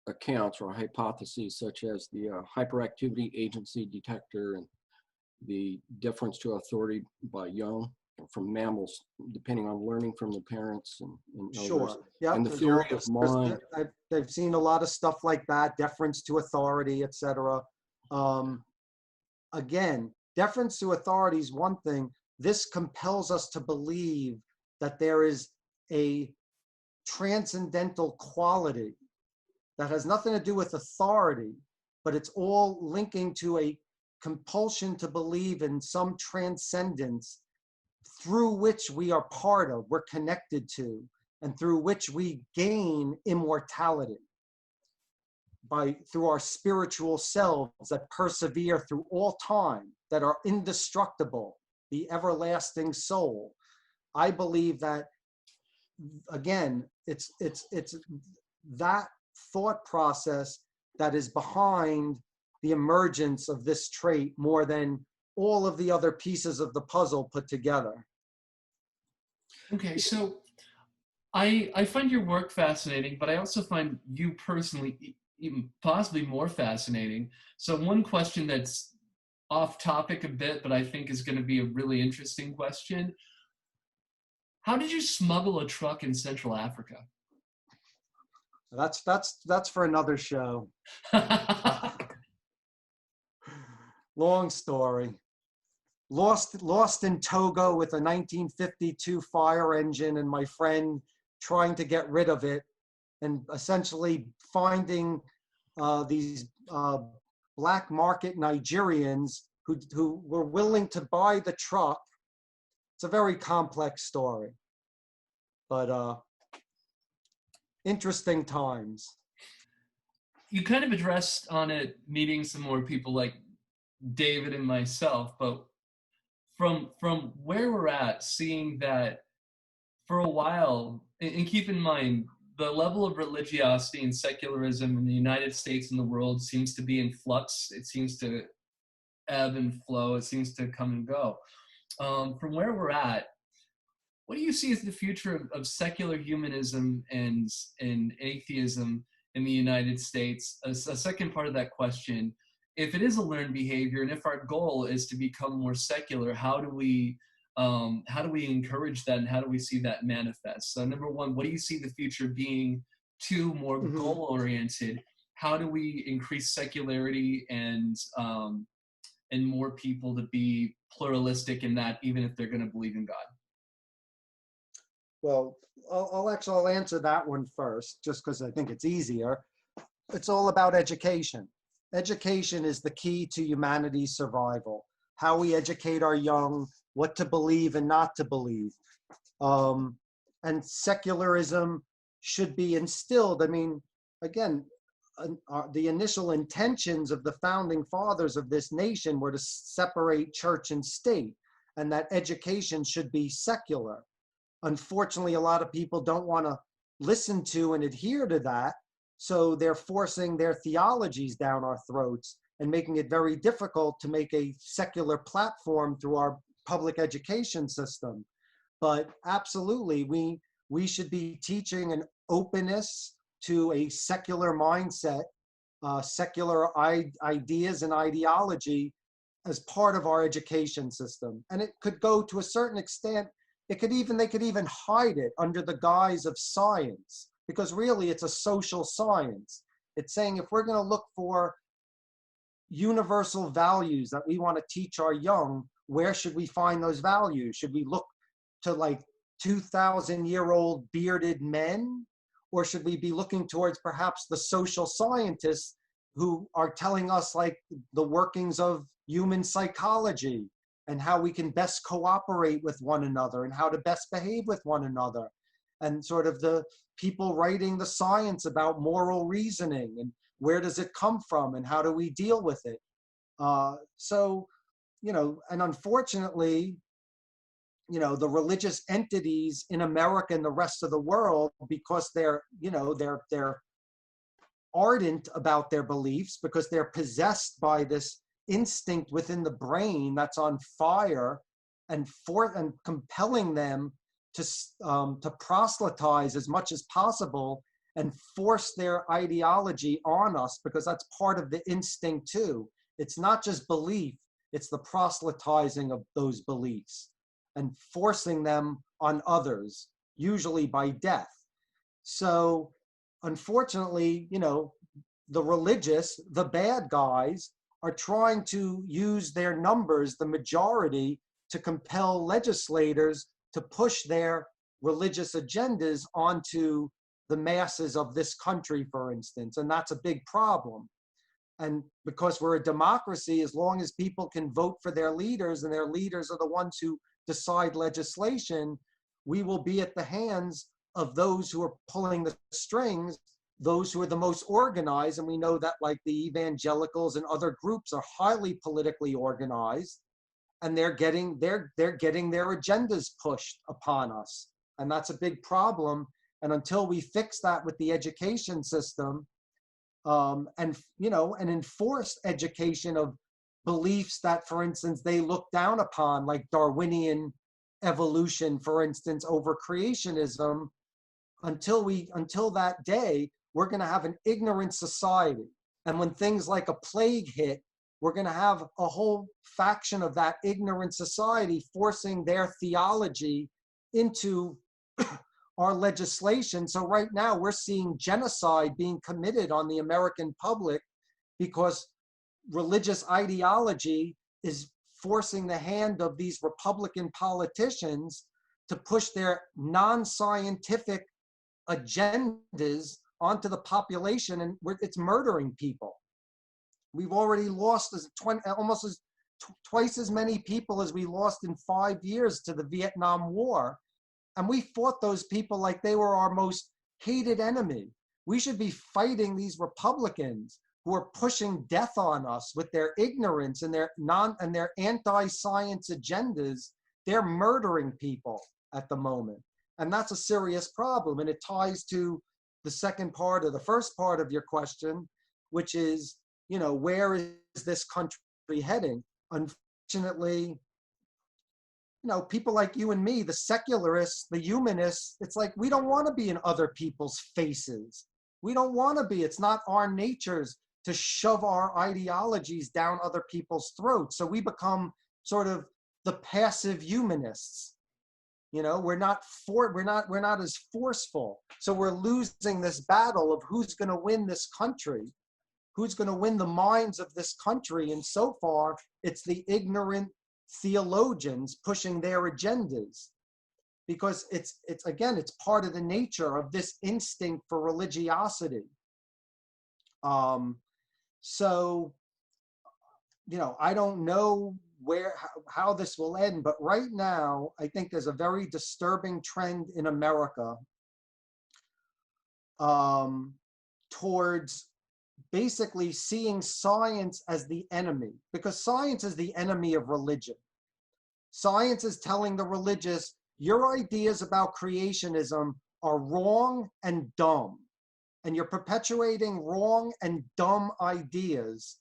accounts or hypotheses, such as the hyperactivity agency detector and the deference to authority by young from mammals, depending on learning from the parents and Sure. elders. Yeah. And the theory of mind. I've seen a lot of stuff like that, deference to authority, etc. Again, deference to authority is one thing. This compels us to believe that there is a transcendental quality that has nothing to do with authority, but it's all linking to a compulsion to believe in some transcendence through which we are part of, we're connected to, and through which we gain immortality through our spiritual selves that persevere through all time, that are indestructible, the everlasting soul. I believe that, again, it's that thought process that is behind the emergence of this trait more than all of the other pieces of the puzzle put together. Okay, so I find your work fascinating, but I also find you personally even possibly more fascinating. So one question that's off topic a bit, but I think is going to be a really interesting question. How did you smuggle a truck in Central Africa? That's for another show. Long story. Lost in Togo with a 1952 fire engine, and my friend trying to get rid of it, and essentially finding these black market Nigerians who were willing to buy the truck. It's a very complex story, but interesting times. You kind of addressed on it meeting some more people like David and myself, but from where we're at, seeing that for a while, and keep in mind, the level of religiosity and secularism in the United States and the world seems to be in flux. It seems to ebb and flow. It seems to come and go. From where we're at, what do you see as the future of secular humanism and atheism in the United States? A second part of that question, if it is a learned behavior and if our goal is to become more secular, how do we encourage that, and how do we see that manifest? So number one, what do you see the future being? Two, more goal-oriented. How do we increase secularity and more people to be pluralistic in that, even if they're going to believe in God? Well, I'll answer that one first, just because I think it's easier. It's all about education. Education is the key to humanity's survival. How we educate our young, what to believe and not to believe. And secularism should be instilled. I mean, again, the initial intentions of the founding fathers of this nation were to separate church and state, and that education should be secular. Unfortunately, a lot of people don't want to listen to and adhere to that, so they're forcing their theologies down our throats and making it very difficult to make a secular platform through our public education system. But absolutely, we should be teaching an openness to a secular mindset, secular ideas and ideology as part of our education system. And it could go to a certain extent, they could even hide it under the guise of science, because really it's a social science. It's saying if we're going to look for universal values that we want to teach our young, where should we find those values? Should we look to like 2,000-year-old bearded men? Or should we be looking towards perhaps the social scientists who are telling us like the workings of human psychology and how we can best cooperate with one another and how to best behave with one another, and sort of the people writing the science about moral reasoning and where does it come from and how do we deal with it. So, you know, and unfortunately, you know, the religious entities in America and the rest of the world, because they're, you know, they're ardent about their beliefs, because they're possessed by this instinct within the brain that's on fire, and compelling them to proselytize as much as possible and force their ideology on us, because that's part of the instinct too. It's not just belief, it's the proselytizing of those beliefs and forcing them on others, usually by death. So unfortunately, you know, the religious, the bad guys, are trying to use their numbers, the majority, to compel legislators to push their religious agendas onto the masses of this country, for instance. And that's a big problem. And because we're a democracy, as long as people can vote for their leaders and their leaders are the ones who decide legislation, we will be at the hands of those who are pulling the strings, those who are the most organized. And we know that, like, the evangelicals and other groups are highly politically organized, and they're getting their agendas pushed upon us. And that's a big problem. And until we fix that with the education system, and, you know, an enforced education of beliefs that, for instance, they look down upon, like Darwinian evolution, for instance, over creationism, until that day, we're going to have an ignorant society. And when things like a plague hit, we're going to have a whole faction of that ignorant society forcing their theology into our legislation. So right now we're seeing genocide being committed on the American public because religious ideology is forcing the hand of these Republican politicians to push their non-scientific agendas onto the population, and it's murdering people. We've already lost twice as many people as we lost in 5 years to the Vietnam War. And we fought those people like they were our most hated enemy. We should be fighting these Republicans who are pushing death on us with their ignorance and their anti-science agendas. They're murdering people at the moment. And that's a serious problem. And it ties to the second part or the first part of your question, which is, you know, where is this country heading? Unfortunately, you know, people like you and me, the secularists, the humanists, it's like we don't want to be in other people's faces. We don't want to be. It's not our natures to shove our ideologies down other people's throats. So we become sort of the passive humanists. You know, we're not as forceful. So we're losing this battle of who's going to win this country, who's going to win the minds of this country. And so far, it's the ignorant theologians pushing their agendas, because it's again, it's part of the nature of this instinct for religiosity. So, you know, I don't know how this will end, but right now, I think there's a very disturbing trend in America towards basically seeing science as the enemy, because science is the enemy of religion. Science is telling the religious, your ideas about creationism are wrong and dumb, and you're perpetuating wrong and dumb ideas,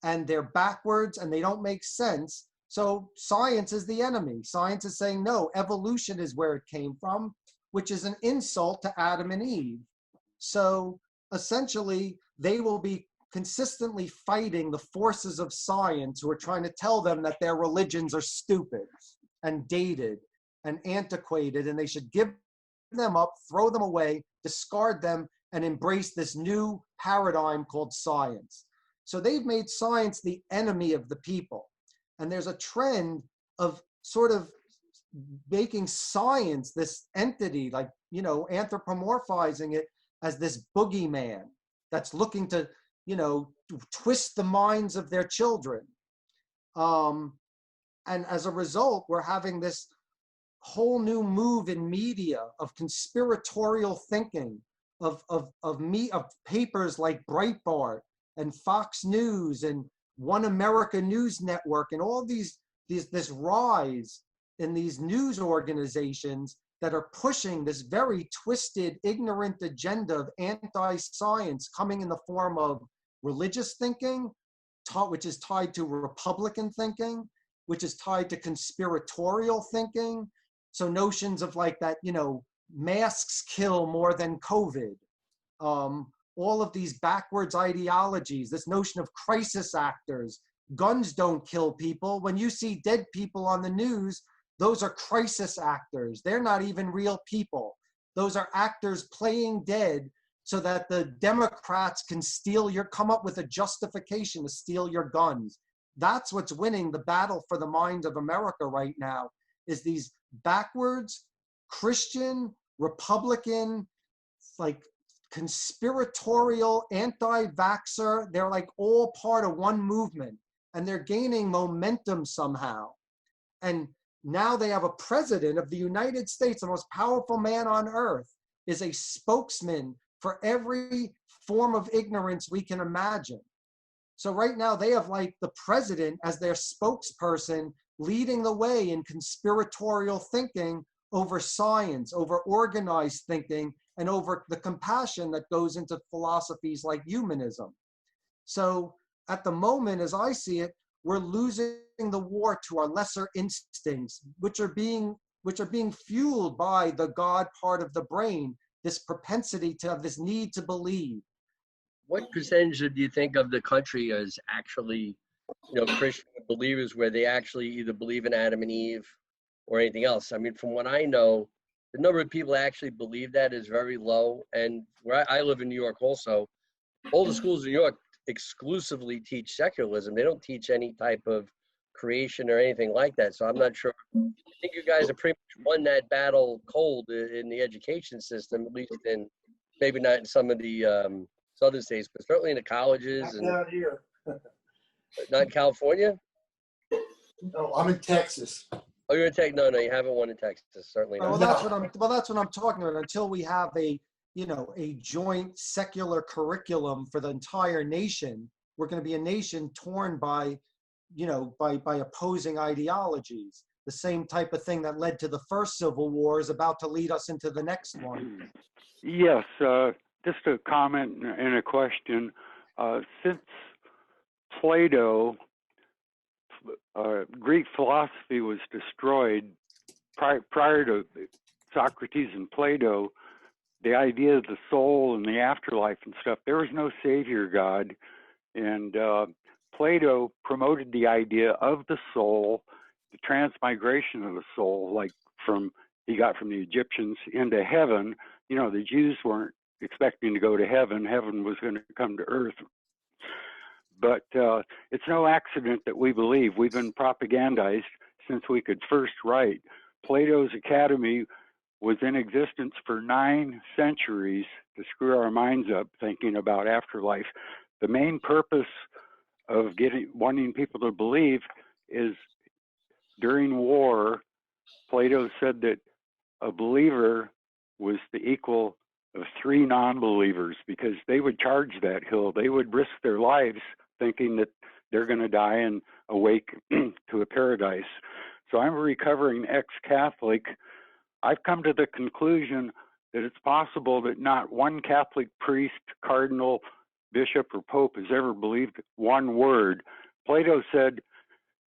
and they're backwards and they don't make sense. So science is the enemy. Science is saying, no, evolution is where it came from, which is an insult to Adam and Eve. So essentially, they will be consistently fighting the forces of science who are trying to tell them that their religions are stupid and dated and antiquated, and they should give them up, throw them away, discard them, and embrace this new paradigm called science. So they've made science the enemy of the people. And there's a trend of sort of making science this entity, like, you know, anthropomorphizing it as this boogeyman that's looking to, you know, twist the minds of their children. And as a result, we're having this whole new move in media of conspiratorial thinking, of papers like Breitbart and Fox News and One America News Network and all this rise in these news organizations that are pushing this very twisted, ignorant agenda of anti-science coming in the form of religious thinking, which is tied to Republican thinking, which is tied to conspiratorial thinking. So notions of like that, masks kill more than COVID. All of these backwards ideologies, this notion of crisis actors, guns don't kill people. When you see dead people on the news, those are crisis actors. They're not even real people. Those are actors playing dead so that the Democrats can come up with a justification to steal your guns. That's what's winning the battle for the minds of America right now, is these backwards Christian, Republican, like conspiratorial, anti-vaxxer. They're like all part of one movement, and they're gaining momentum somehow. And now they have a president of the United States, the most powerful man on earth, is a spokesman for every form of ignorance we can imagine. So right now they have like the president as their spokesperson leading the way in conspiratorial thinking over science, over organized thinking, and over the compassion that goes into philosophies like humanism. So at the moment, as I see it, we're losing the war to our lesser instincts, which are being fueled by the God part of the brain, this propensity to have this need to believe. What percentage do you think of the country is actually, Christian believers where they actually either believe in Adam and Eve or anything else? I mean, from what I know, the number of people that actually believe that is very low. And where I live in New York also, all the schools in New York exclusively teach secularism. They don't teach any type of creation or anything like that. So I'm not sure. I think you guys have pretty much won that battle cold in the education system, at least in, maybe not in some of the southern states, but certainly in the colleges. And Down here. not in California? No, I'm in Texas. Oh, you're in Texas? No, you haven't won in Texas. Certainly not. Well, that's what I'm talking about. Until we have a joint secular curriculum for the entire nation, we're going to be a nation torn by opposing ideologies. The same type of thing that led to the first Civil War is about to lead us into the next one. Yes, just a comment and a question. Since Plato, Greek philosophy was destroyed prior to Socrates and Plato, the idea of the soul and the afterlife and stuff, there was no savior God. And Plato promoted the idea of the soul, the transmigration of the soul, like he got from the Egyptians into heaven. The Jews weren't expecting to go to heaven. Heaven was going to come to earth. But it's no accident that we believe. We've been propagandized since we could first write. Plato's Academy was in existence for 9 centuries to screw our minds up thinking about afterlife. The main purpose of wanting people to believe is during war, Plato said that a believer was the equal of 3 non-believers, because they would charge that hill. They would risk their lives thinking that they're going to die and awake to a paradise. So I'm a recovering ex-Catholic. I've come to the conclusion that it's possible that not one Catholic priest, cardinal, bishop, or pope has ever believed one word. Plato said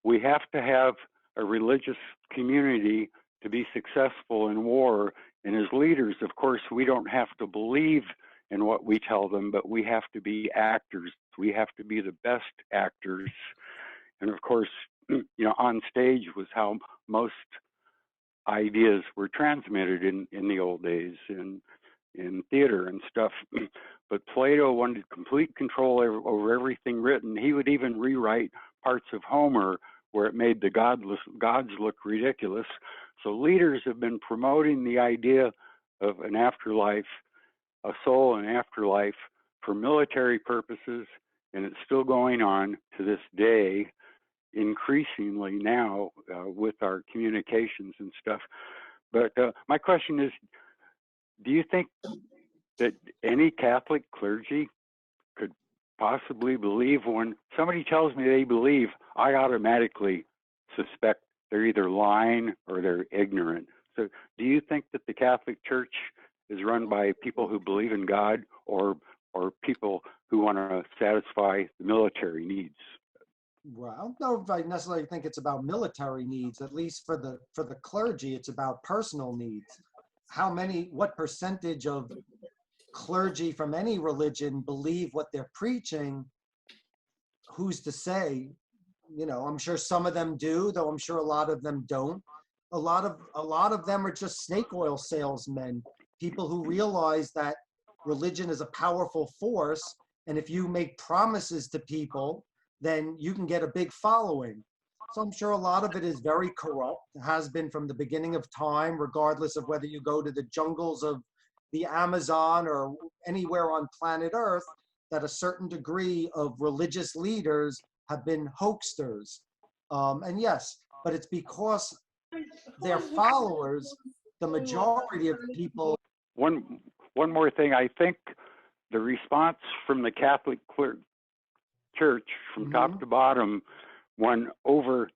we have to have a religious community to be successful in war. And as leaders, of course, we don't have to believe in what we tell them, but we have to be actors. We have to be the best actors. And of course, on stage was how most ideas were transmitted in the old days in theater and stuff. But Plato wanted complete control over everything written. He would even rewrite parts of Homer where it made the gods look ridiculous. So leaders have been promoting the idea of an afterlife, a soul and afterlife, for military purposes, and it's still going on to this day. increasingly now with our communications and stuff. But my question is, do you think that any Catholic clergy could possibly believe? When somebody tells me they believe, I automatically suspect they're either lying or they're ignorant. So do you think that the Catholic Church is run by people who believe in God, or people who want to satisfy the military needs? Well, I don't know if I necessarily think it's about military needs. At least for the clergy, it's about personal needs. What percentage of clergy from any religion believe what they're preaching? Who's to say? You know, I'm sure some of them do, though I'm sure a lot of them don't. A lot of them are just snake oil salesmen, people who realize that religion is a powerful force, and if you make promises to people, then you can get a big following. So I'm sure a lot of it is very corrupt, has been from the beginning of time, regardless of whether you go to the jungles of the Amazon or anywhere on planet Earth, that a certain degree of religious leaders have been hoaxsters. And yes, but it's because their followers, the majority of people. One more thing, I think the response from the Catholic Church from top to bottom, when over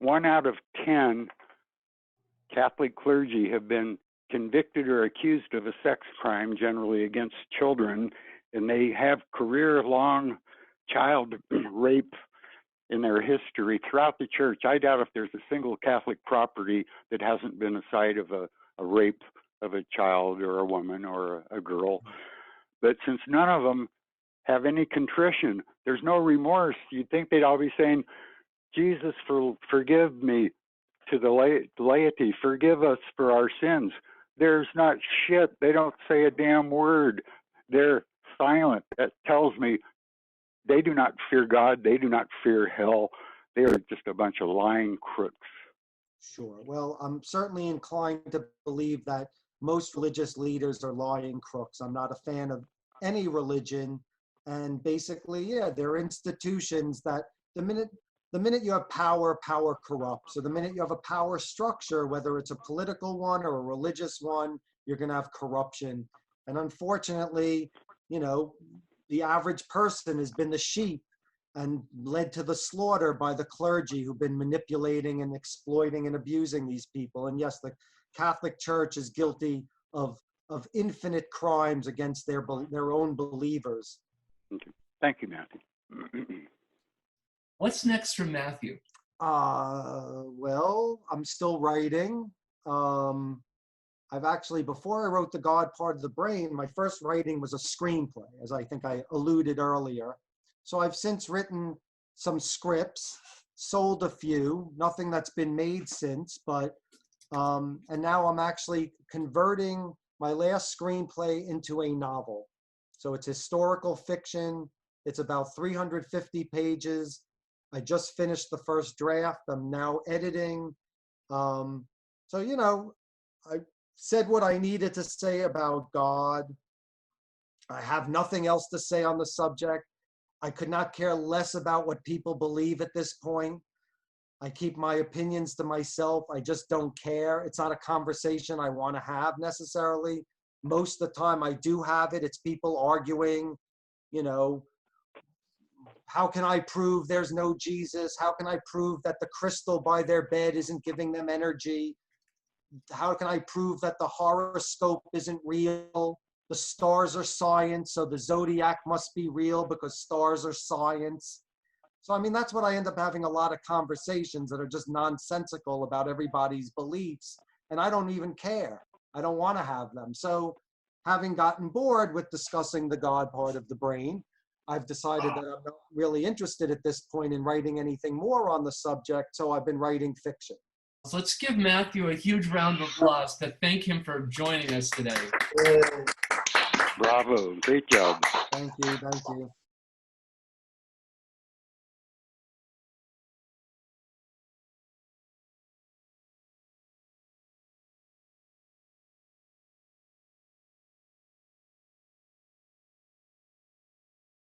1 out of 10 Catholic clergy have been convicted or accused of a sex crime, generally against children, and they have career-long child rape in their history throughout the church. I doubt if there's a single Catholic property that hasn't been a site of a rape of a child or a woman or a girl. But since none of them have any contrition, there's no remorse, you'd think they'd all be saying, Jesus, forgive me, to the laity, forgive us for our sins. There's not shit. They don't say a damn word. They're silent. That tells me they do not fear God. They do not fear hell. They are just a bunch of lying crooks. Sure. Well, I'm certainly inclined to believe that most religious leaders are lying crooks. I'm not a fan of any religion. And basically, yeah, they're institutions that the minute you have power, power corrupts. So the minute you have a power structure, whether it's a political one or a religious one, you're going to have corruption. And unfortunately, you know, the average person has been the sheep and led to the slaughter by the clergy who've been manipulating and exploiting and abusing these people. And yes, the Catholic Church is guilty of infinite crimes against their own believers. Okay. Thank you, Matthew. What's next for Matthew? Well, I'm still writing. I've actually, before I wrote The God Part of the Brain, my first writing was a screenplay, as I think I alluded earlier. So I've since written some scripts, sold a few, nothing that's been made since, but, and now I'm actually converting my last screenplay into a novel. So it's historical fiction. It's about 350 pages. I just finished the first draft. I'm now editing. So, you know, I said what I needed to say about God. I have nothing else to say on the subject. I could not care less about what people believe at this point. I keep my opinions to myself. I just don't care. It's not a conversation I want to have necessarily. Most of the time I do have it. It's people arguing, you know, how can I prove there's no Jesus? How can I prove that the crystal by their bed isn't giving them energy? How can I prove that the horoscope isn't real? The stars are science, so the zodiac must be real because stars are science. So, I mean, that's what I end up having a lot of conversations that are just nonsensical about everybody's beliefs, and I don't even care. I don't want to have them. So, having gotten bored with discussing the God part of the brain, I've decided that I'm not really interested at this point in writing anything more on the subject, so I've been writing fiction. So let's give Matthew a huge round of applause to thank him for joining us today. Bravo. Great job. Thank you. Thank you.